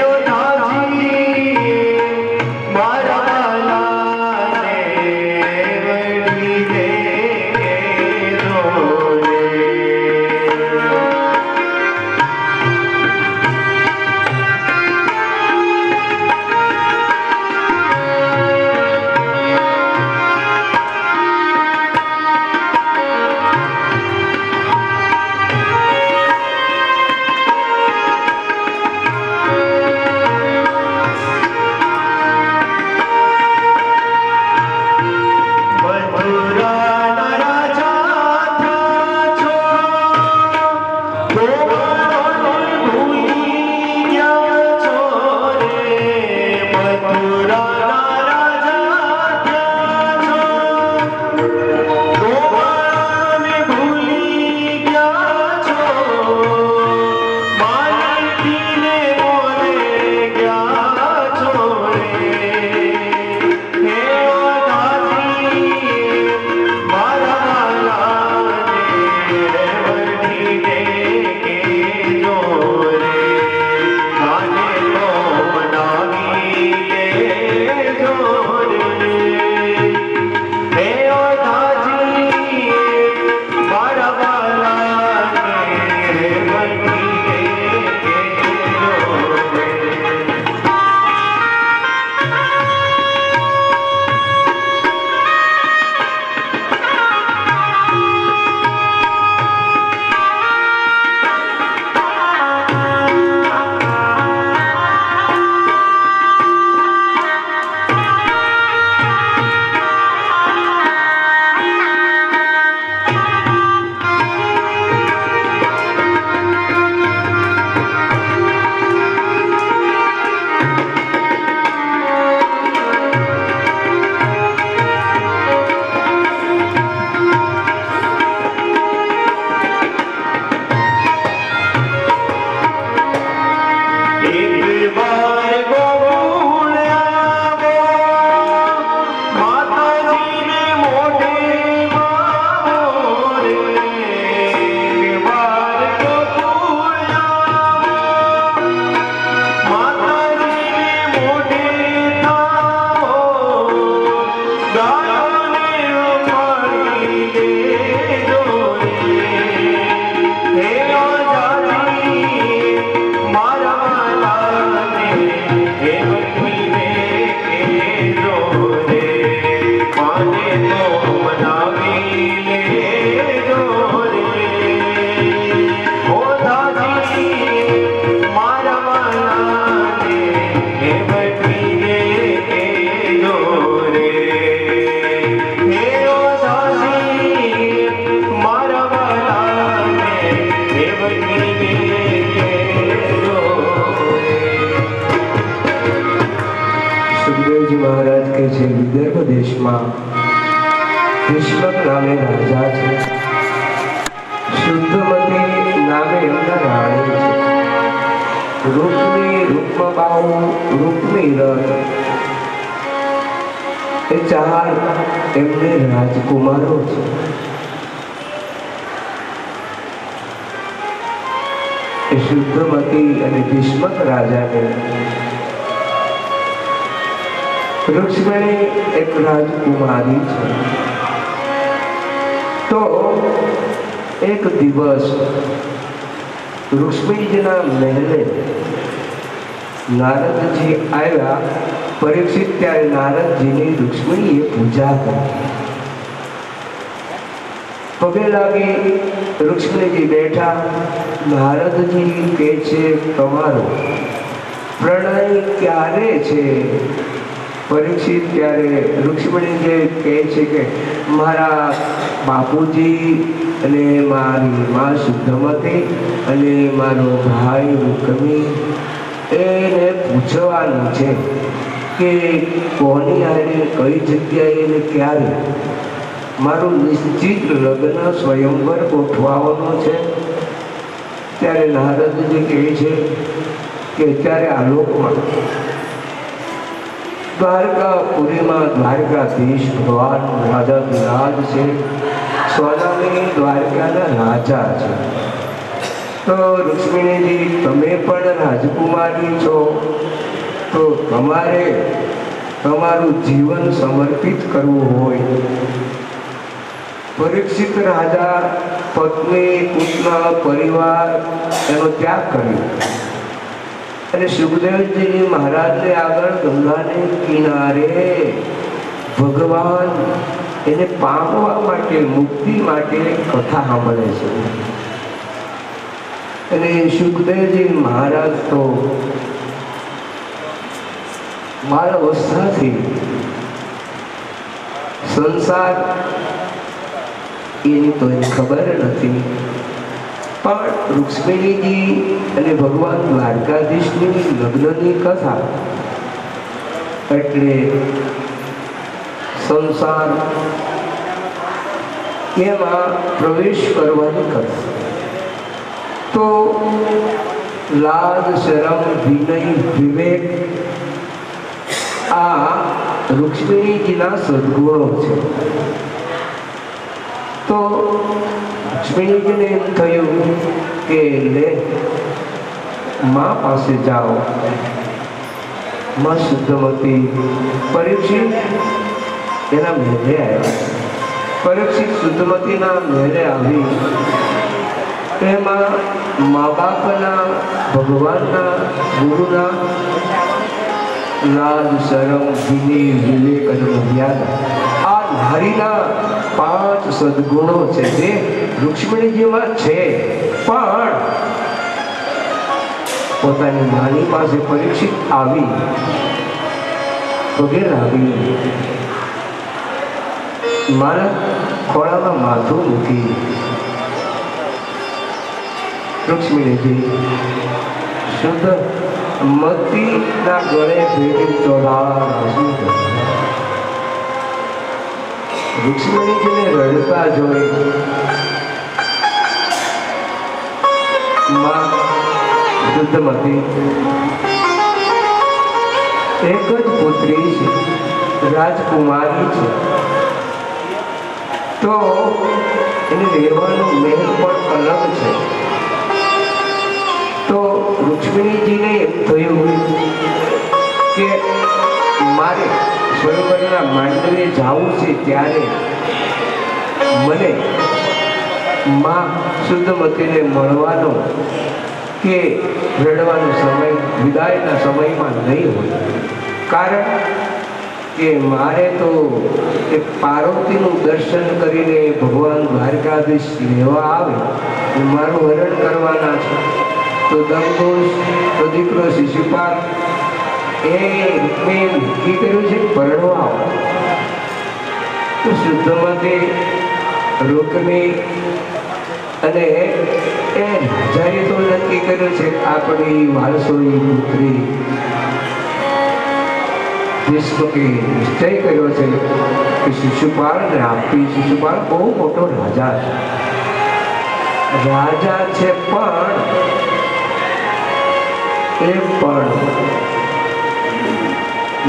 મળે છે વિદર્ભ દેશમાં ભીષ્મક નામે રાજા છે, શુદ્ધમતી નામે એમના રાણી છે, રૂપની રૂપબાઉ રૂપની રથ એ ચાર એમને રાજકુમારો છે. એ શુદ્ધમતી અને ભીષ્મક રાજાને રૂક્ષ્મણી એક રાજકુમારી છે. તો એક દિવસ રૂક્ષ્મણીજીના મહેલે નારદજી આવ્યા. પરીક્ષિત ત્યારે નારદજીની રૂક્ષ્મણીએ પૂજા કરી, પગે લાગી રૂક્ષ્મણીજી બેઠા. નારદજી કહે છે તમારો પ્રણય ક્યારે છે? પરીક્ષિત ત્યારે રૂક્ષ્મણીજી કહે છે કે મારા બાપુજી અને મારી મા શુદ્ધમતી અને મારો ભાઈ રૂકમી એને પૂછવાનું છે કે કોની હારે કઈ જગ્યાએ ને ક્યારે મારું નિશ્ચિત લગ્ન સ્વયંવર ગોઠવાવાનો છે. ત્યારે નારદજી કહે છે કે ત્યારે આલોકમાં દ્વારકાપુરીમાં દ્વારકાધીશ ભગવાન રાજાધિરાજ છે, સ્વનામી દ્વારકાના રાજા છે. તો રૂક્ષ્મણીજી તમે પણ રાજકુમારી છો, તો તમારે તમારું જીવન સમર્પિત કરવું હોય. પરીક્ષિત રાજા પત્ની પુત્ર પરિવાર એનો ત્યાગ કર્યો અને સુખદેવજી મહારાજને આગળ ગંગાને કિનારે ભગવાન એને પામવા માટે મુક્તિ માટે કથા સાંભળે છે. અને સુખદેવજી મહારાજ તો બાળ અવસ્થાથી સંસાર એની તો ખબર નથી, પણ રૂક્ષ્મણીજી અને ભગવાન દ્વારકાધીશની લગ્નની કથા એટલે સંસાર એમાં પ્રવેશ કરવાની કથા. તો લાજ શરમ વિનય વિવેક આ રૂક્ષ્મણીજીના સદગુણો છે. તો રૂક્ષ્મણીજીને એમ થયું કે લે મા પાસે જાઓ. માં શુદ્ધમતી પરીક્ષિત એના મહેલે આવ્યા. પરીક્ષિત શુદ્ધમતીના મહેલે આવી એમાં મા બાપના ભગવાનના ગુરુના લાજ શરમ વિનય વિવેક અને મર્યાદા આ નારીના 5 સદગુણો છે જે રૂક્ષ્મણીજીમાં છે. પણ પોતાની નાની પાસે પરીક્ષિત આવી પગે લાગી મારા ખોળામાં માથું મૂકી રૂક્ષ્મણીજી શુદ્ધ મતીના ગળે ભેટી ચોરાવા. રૂક્ષ્મણીજીને રડતા જોઈ માં શુદ્ધમતી એક જ પુત્રી છે, રાજકુમારી છે, તો એને રહેવાનું મહેલ પણ અલગ છે. તો રૂક્ષ્મણીજીને એમ થયું કે મારે સ્વયંવરના માંડવે જવું છે, ત્યારે મને માં શુદ્ધમતીને મળવાનો કે રડવાનો સમય વિદાયના સમયમાં નહીં હોય. કારણ કે મારે તો એક પાર્વતીનું દર્શન કરીને ભગવાન દ્વારકાધીશ લેવા આવે મારું હરણ કરવાના છે. તો દમદોષ તો દીકરો શિશુપાલ એ મેં નક્કી કર્યું છે પરણવા આવો. તો શુદ્ધમતી રૂકમી અને એ રાજાએ તો નક્કી કર્યું છે આપણી વારસોની પુત્રી ભીષ્મકે નિશ્ચય કર્યો છે કે શિશુપાળને આપી. શિશુપાળ બહુ મોટો રાજા છે, રાજા છે પણ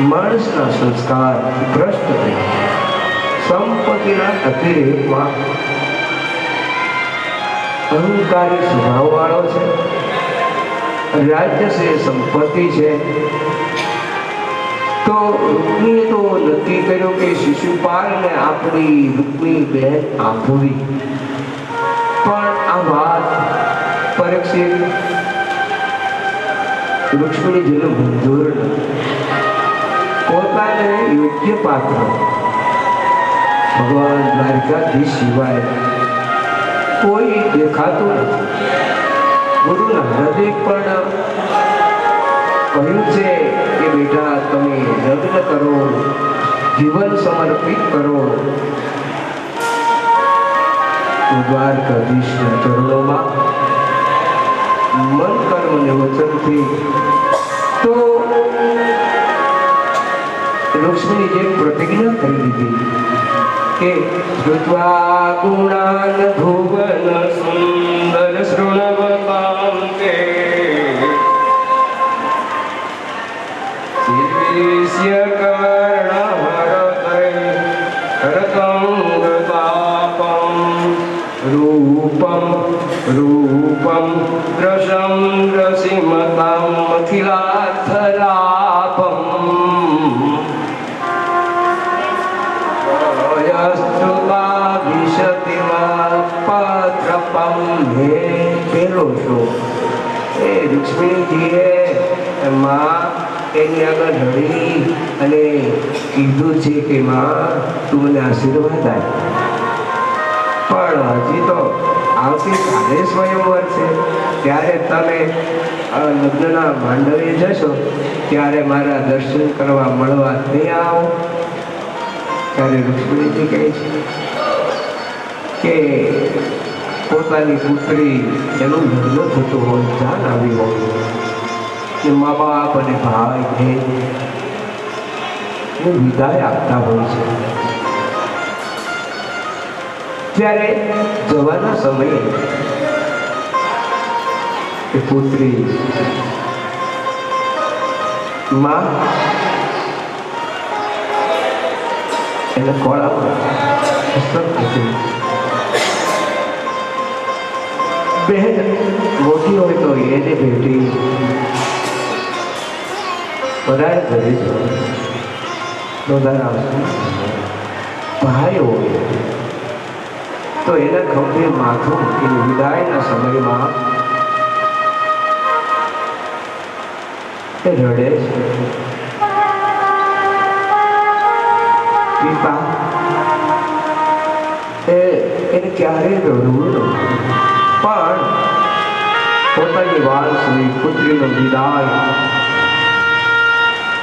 માણસના સંસ્કાર ભ્રષ્ટ થયા, સંપત્તિના અતિરેકમાં અહંકારી સ્વભાવ વાળો છે. રાજ્ય છે, સંપત્તિ છે. તો રૂકમીએ તો નક્કી કર્યું કે શિશુપાલને આપણી રૂકમી બેન આપવી. પણ આ વાત પરીક્ષિત રૂક્ષ્મણીજીને મંજૂર નથી. પોતાને યોગ્ય પાત્ર ભગવાન દ્વારકાધીશ સિવાય કોઈ દેખાતું નથી. ગુરુના હૃદય પણ કહ્યું છે કે બેટા તમે લગ્ન કરો, જીવન સમર્પિત કરો. દ્વારકાધીશના ચરણોમાં મન કર્મ ને વચનથી તો લક્ષ્મીજીએ પ્રતિજ્ઞા કરી દીધી કે શ્રુત્વા ગુણાન ભુવન સુંદર શૃણવતાં તે શિર્વિષ્ય કર્ણહરતંગતાપં રૂપમ રૂપમ રસમ રસિમતાં અખિલાર્થલાપમ હે પેલો શ્લોક એ રૂક્ષ્મણીજીએ માં એની આગળ ઢળી અને કીધું છે કે માં તું મને આશીર્વાદ આપ. પણ હજી તો આવતીકાલે સ્વયંવર છે, ત્યારે તમે લગ્નના માંડવે જશો ત્યારે મારા દર્શન કરવા મળવા નહીં આવો. ત્યારે રૂક્ષ્મણીજી કહે છે કે પોતાની પુત્રી એનું લગ્ન થતું હોય, જાન આવી હોય, મા બાપ અને ભાઈ બહેન વિદાય આપતા હોય છે. ત્યારે જવાના સમયે એ પુત્રી માં એને ખોળામાં બહેન મોટી હોય તો એને ભેટી વધારે ઘરે જવા ભાઈ હોય તો એના ખંભે માથું મૂકીને વિદાયના સમયમાં એ રડે છે. પિતા એને ક્યારેય રડવું નથી, પણ પોતાની વાલસની પુત્રીનો વિદાય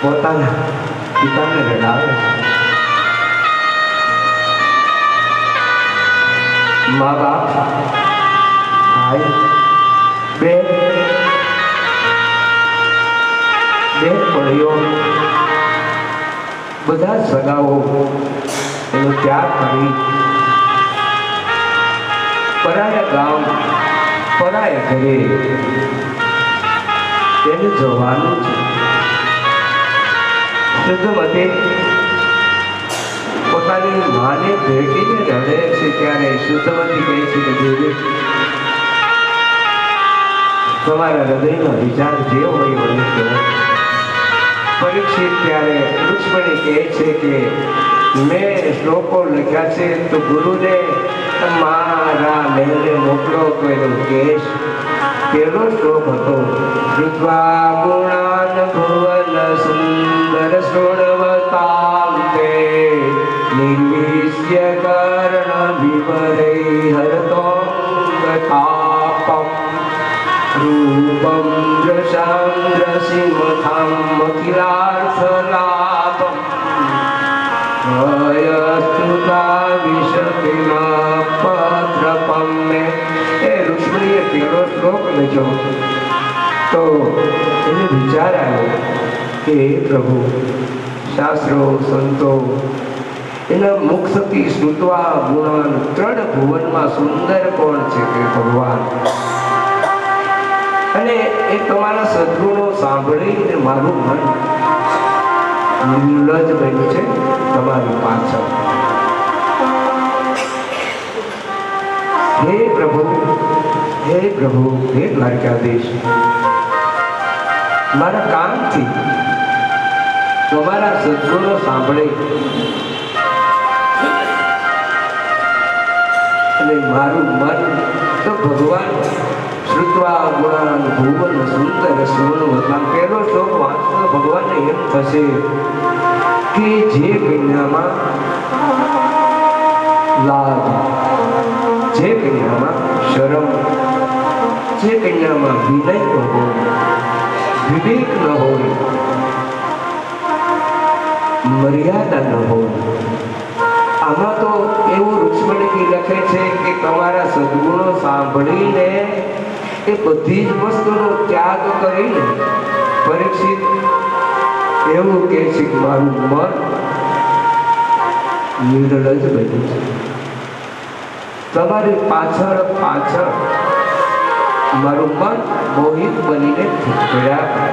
પોતાના પિતાને રડાવે છે. મા બાપ, ભાઈ, બેનપણીઓ બધા સગાઓ એનો ત્યાગ કરી પરાયા ગામ પરાયા ઘરે એને જવાનું છે. શુદ્ધમતી પોતાની માને ભેટીને રડે છે ત્યારે શુદ્ધમતી કહે છે કે દેવી તમારા હૃદયનો વિચાર જે હોય મને કહો. પરીક્ષિત ત્યારે રૂક્ષ્મણી કહે છે કે મેં શ્લોકો લખ્યા છે તો ગુરુને મારા મહેલે મોકલો તો એનો કેશ પહેલો શ્લોક હતો શ્રુત્વા ગુણાન ભુવન સુંદર શૃણવતાં તે નિર્વિશ્ય કર્ણ વિવરૈ હરતોંગતાપમ રૂપમ રસાંદ્રસિમથાં અખિલાર્થલાપમ ભયસ્તુતા વિશતિના પત્રપમ. એ ઋષિએ પેલો શ્લોક લખ્યો તો એને વિચાર આવ્યો કે પ્રભુ શાસ્ત્રો સંતો એના મુખ થકી શ્રુત્વા ગુણાન ત્રણ ભુવનમાં સુંદર કોણ છે કે ભગવાન. અને એ તમારા સદગુણો સાંભળીને મારું મન નિર્લજ બન્યું છે તમારી પાછળ. હે પ્રભુ, હે પ્રભુ, હે દ્વારકાધીશ, મારા કામથી તમારા સદગુણો સાંભળી અને મારું મન તો ભગવાન શ્રુત્વા ગુણાન ભુવન સુંદર સુવર્ણ. પહેલો શ્લોક વાંચતો ભગવાનને એમ થશે કે જે કન્યામાં લાજ, જે કન્યામાં શરમ, જે કન્યામાં વિનય ન હોય, વિવેક ન હોય, મર્યાદા ન હોય. આમાં તો એવું રુક્ષ્મણી લખે છે કે તમારા સદગુણો સાંભળીને એ બધી જ વસ્તુનો ત્યાગ કરીને પરીક્ષિત એવું કહે છે કે મારું મન નિર્લજ બન્યું છે. તમારી પાછળ પાછળ મારું મન મોહિત બનીને ફર્યા.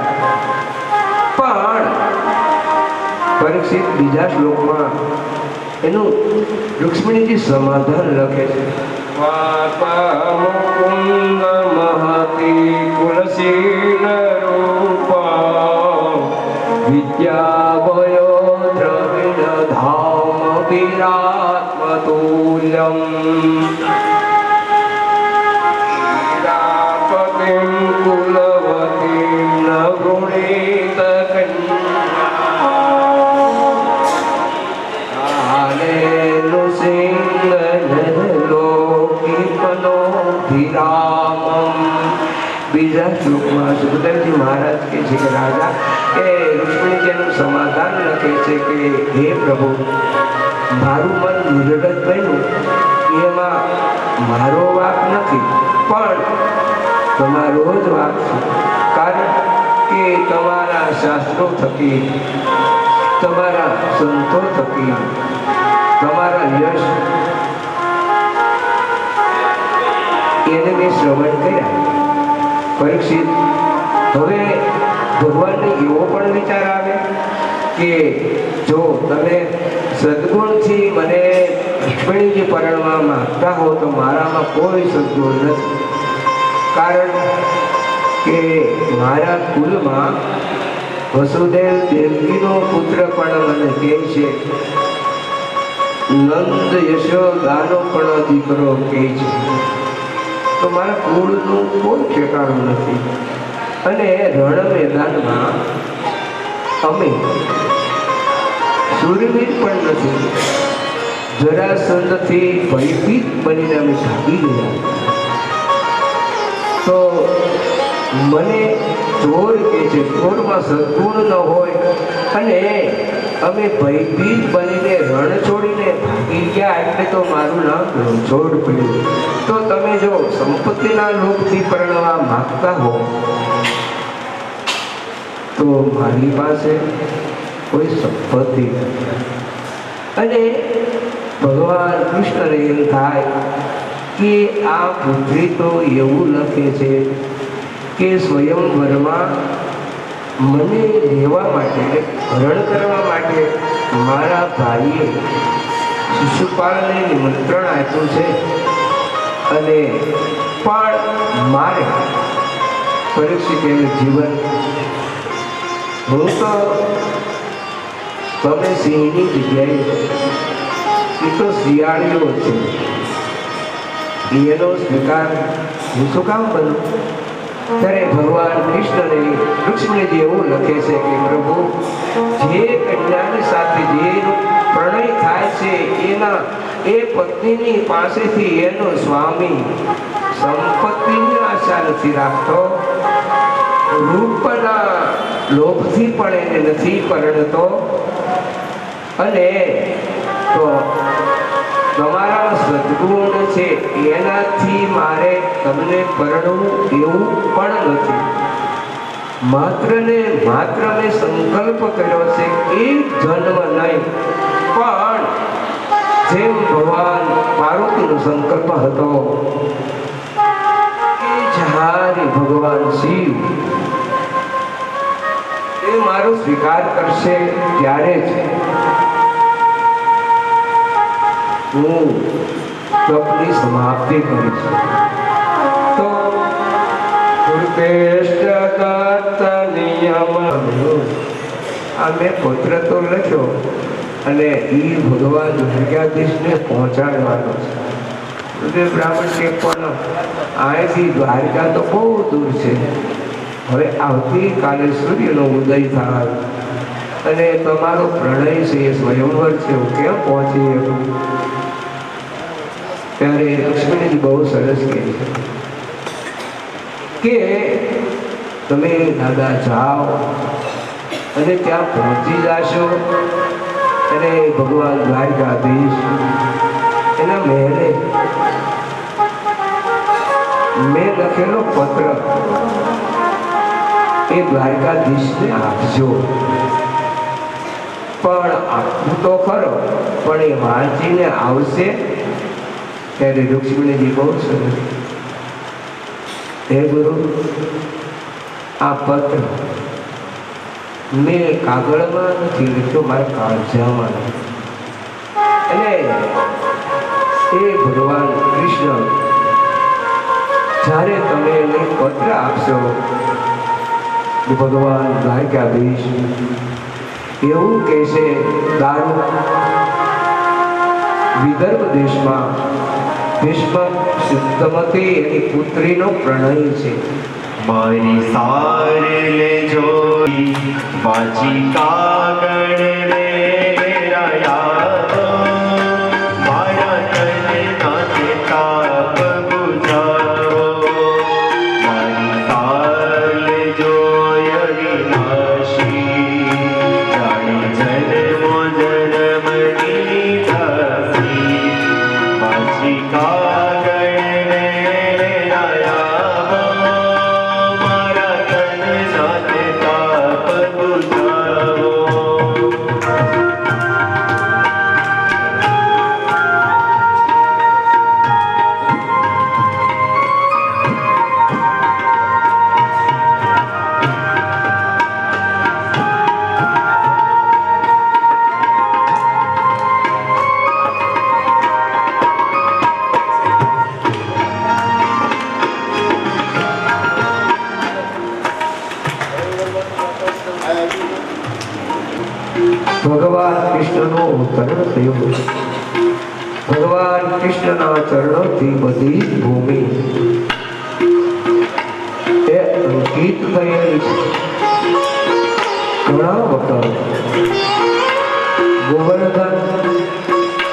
પણ પરીક્ષિત બીજા શ્લોકમાં એનું રુક્ષ્મણીજી સમાધાન લખે છે. મુકુંદ મહતી કુલશીલ રૂપા વિદ્યાવયો દ્રવિડ ધામ વિરાત્મતુલ્યમ વિરાપતિમ કુલવતીમ ન ગૃણીત બીજા શ્લોકમાં સુખદેવજી મહારાજ કહે છે કે રાજા એ રુક્ષ્મણીજીનું સમાધાન લખે છે કે હે પ્રભુ, મારું મન નિર્લજ બન્યું એમાં મારો વાક નથી, પણ તમારો જ વાક છે. કારણ કે તમારા શાસ્ત્રો થકી, તમારા સંતો થકી, તમારા યશ એને મેં શ્રવણ કર્યા. પરીક્ષિત, હવે ભગવાનને એવો પણ વિચાર આવે કે જો તમે સદગુણથી મને રુક્ષ્મણીજી પરણવા માંગતા હો તો મારામાં કોઈ સદગુણ નથી. કારણ કે મારા કુલમાં વસુદેવ દેવકીનો પુત્ર પણ મને કહે છે, નંદ યશોદાનો પણ દીકરો કહે છે. તો મારા કુળનું કોઈ ઠેકાણું નથી. અને રણ મેદાનમાં અમે શૂરવીર પણ નથી. જરાસંધથી ભયભીત બનીને અમે ભાગી ગયા. તો મને ચોર કહે છે, ચોરમાં સદગુણ ન હોય અને અમે ભયભીત બનીને રણ છોડીને ભાગી ગયા એટલે તો મારું નામ રણછોડ પડ્યું. તો તમે જો સંપત્તિના લોભથી પરણવા માંગતા હો તો મારી પાસે કોઈ સંપત્તિ નથી. અને ભગવાન કૃષ્ણને એમ થાય કે આ પૃથ્વી તો એવું લખે છે કે સ્વયંવરમાં મને લેવા માટે, હરણ કરવા માટે મારા ભાઈએ શિશુપાલને નિમંત્રણ આપ્યું છે. અને પણ મારે પરીક્ષિત એનું જીવન, હું તો તમે સિંહની જગ્યાએ, એ તો શિયાળીઓ છે, એનો સ્વીકાર હું શું કામ બનું? ત્યારે ભગવાન કૃષ્ણને રુક્ષ્મણીજી એવું લખે છે કે પ્રભુ, જે કન્યાની સાથે જેનો પ્રણય થાય છે એના એ પત્નીની પાસેથી એનો સ્વામી સંપત્તિની આશા નથી રાખતો, રૂપના લોભથી પણ એને નથી પરણતો. અને તો તમારા સદગુણ છે એનાથી મારે તમને પરણવું એવું પણ નથી. માત્ર ને માત્ર મેં સંકલ્પ કર્યો છે એક જન્મ નહીં, પણ જેમ ભગવાન પાર્વતીનો સંકલ્પ હતો કે જ્યારે ભગવાન શિવ એ મારો સ્વીકાર કરશે ત્યારે જ હું તપની સમાપ્તિ કરીશ. તો આ મેં પત્ર તો લખ્યો અને એ ભગવાન દ્વારકાધીશને પહોંચાડવાનો છે. બ્રાહ્મણ કે પણ અહીંથી દ્વારકા તો બહુ દૂર છે. હવે આવતીકાલે સૂર્યનો ઉદય થાય અને તમારો પ્રણય છે, સ્વયંવર છે, હું કેમ પહોંચી શકું? ત્યારે લક્ષ્મણજી બહુ સરસ કહે છે કે તમે દાદા જાઓ અને ત્યાં પહોંચી જશો અને ભગવાન દ્વારકાધીશ એના મહેલે મેં લખેલો પત્ર એ દ્વારકાધીશને આપજો. પણ આપવું તો ખરો, પણ એ વાંચીને આવશે ત્યારે રૂક્ષ્મણીજી બહુ સરસ, હે ગુરુ, આ પત્ર મેં કાગળમાં નથી લખ્યો, મારા કાળજામાં. અને એ ભગવાન કૃષ્ણ જ્યારે તમે એને પત્ર આપશો, ભગવાન દ્વારકાધીશ એવું કહેશે, દારૂ વિદર્ભ દેશમાં ભીષ્મ સિદ્ધમતી એની પુત્રીનો પ્રણય છે. મારી સાર લેજો વાંચી કાગળ વેરાયા, મારા તને નાથે તાપ બુઝાવો. મારી સાર લેજો અવિનાશી, જાણે જન્મો જન્મની દાસી. વાંચી કાગળ વેરાયા, મારા તને નાથે તાપ બુઝાવો. ભગવાન કૃષ્ણનો અવતરણ થયો. ભગવાન કૃષ્ણના ચરણોથી બધી જ ભૂમિ એ અંકિત થયેલી છે. ઘણા વખત ગોવર્ધન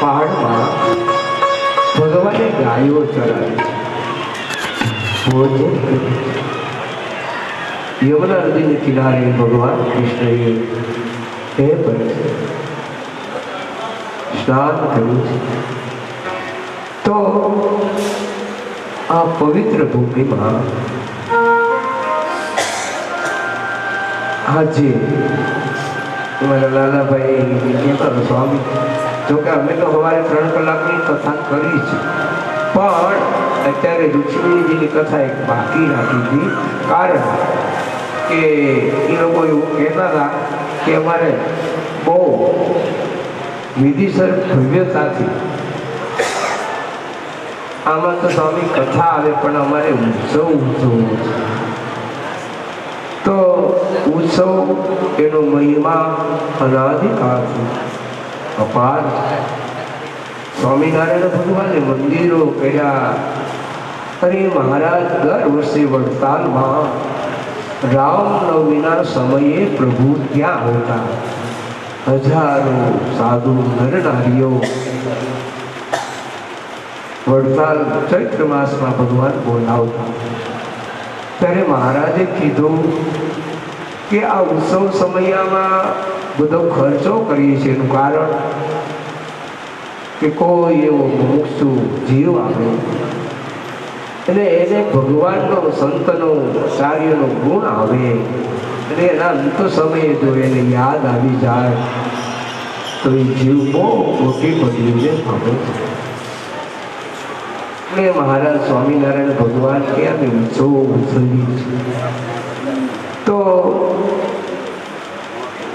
પહાડમાં ભગવાને ગાયો ચરાવી છે. ભોજન યમુના નદીને કિનારે ભગવાન કૃષ્ણએ એ પણ સ્નાન કર્યું છે. તો આ પવિત્ર ભૂમિમાં આજે મારા લાલાભાઈ કહેતા સ્વામી, જોકે અમે તો સવારે 3 કલાકની કથા કરી છે, પણ અત્યારે રૂક્ષ્મણીજીની કથા એક બાકી રાખી હતી. કારણ કે એ લોકો એવું કહેતા હતા કે અમારે બહુ વિધિસર ભવ્યતાથી આમાં તો સ્વામી કથા આવે, પણ અમારે ઉત્સવ ઉજવવો છે. તો ઉત્સવ એનો મહિમા અનાદિકાળથી અપાર. સ્વામિનારાયણ ભગવાને મંદિરો કર્યા. અરે મહારાજ દર વર્ષે વડતાલમાં રામનવમીના સમયે પ્રભુ ત્યાં હોતા. હજારો સાધુ નર નારીઓ વડતાલ ચૈત્ર માસમાં ભગવાન બોલાવતા. ત્યારે મહારાજે કીધું કે આ ઉત્સવ સમયમાં બધો ખર્ચો કરીએ છીએ, એનું કારણ કે કોઈ એવો મુમુક્ષુ જીવ આવે અને એને ભગવાનનો સંતનો કાર્યનો ગુણ આવે અને એના અંત સમયે જો એને યાદ આવી જાય તો એ જીવ બહુ મોટી પગલીને પામે છે. એટલે મહારાજ સ્વામિનારાયણ ભગવાન ક્યાં ઊંચો ઉછળી છે. તો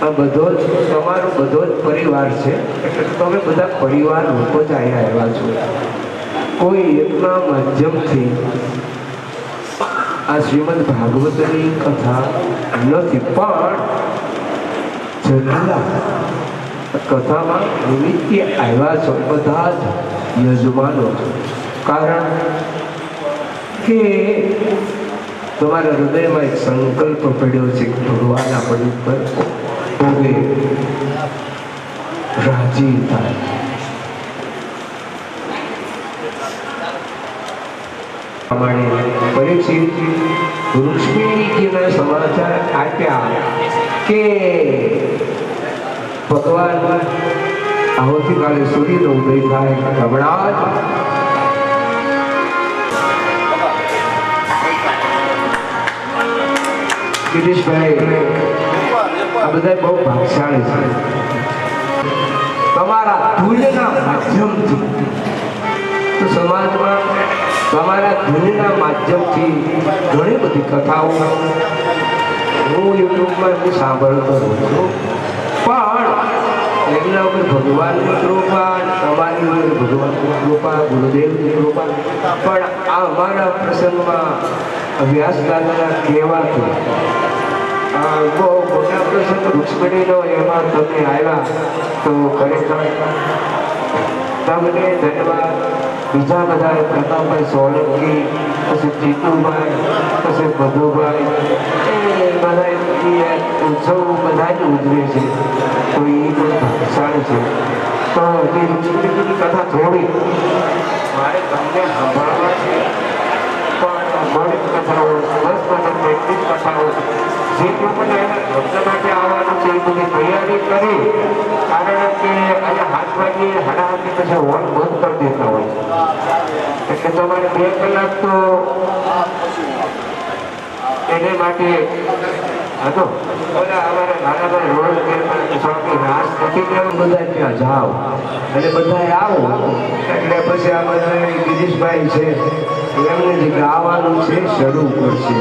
આ બધો જ તમારો બધો જ પરિવાર છે. એટલે તમે બધા પરિવાર લોકો જ અહીંયા આવ્યા છો. કોઈ એકના માધ્યમથી આ શ્રીમદ ભાગવતની કથા નથી, પણ જેટલા કથામાં નિમિત્તે આવ્યા છો બધા જ યજમાનો છો. કારણ કે તમારા હૃદયમાં એક સંકલ્પ પડ્યો છે કે ભગવાન આપણી ઉપર ભોગે રાજી થાય. પરીક્ષિત ઋષિજીના સમાચાર આપ્યા કે ભગવાન આવતીકાલે સૂર્યનો ઉદય થાય હમણાં જ ગિરીશભાઈ આ બધા બહુ ભાગશાળી છે. તમારા ધૂળના માધ્યમથી તો સમાજમાં તમારા ધૂળના માધ્યમથી ઘણી બધી કથાઓ હું યુટ્યુબમાં સાંભળતો હોઉં છું, પણ એમના ઉપર ભગવાનની કૃપા, તમારી ઉપર ભગવાનની કૃપા, ગુરુદેવની કૃપા, પણ આ અમારા પ્રસંગમાં વ્યાસદાદાના કહેવાથી બહુ મોટા પ્રસંગ રૂક્ષ્મણીનો એમાં તમે આવ્યા તો ખરેખર તમને ધન્યવાદ. બીજા બધા પ્રતાપભાઈ સોલંકી, પછી જીતુભાઈ, પછી મધુભાઈ, એ બધા ઉત્સવ બધા જ ઉજવે છે. તો એ પણ ભાગશાળી છે. તો હજી રૂક્ષ્મણીની કથા થોડી મારે તમને સાંભળવા છે, પણ ગણિત કથાઓ, 10 પ્રેક્ટિસ કથાઓ જે લોકોને ભક્ત માટે આવવાનું છે એ બધી તૈયારી કરી. કારણ કે આજે 7 વાગે 8:30 પછી હોલ બંધ કરી દેતા હોય છે. એટલે તમારે 2 કલાક તો એને માટે હતો. ઓલા અમારા નાનાભાઈ રોડ સ્વામી રાસ નથી કેવું બધા ત્યાં જાઓ અને બધા આવો. એટલે પછી આ બધા ગિરીશભાઈ છે એમને જે ગાવાનું છે શરૂ કરશે.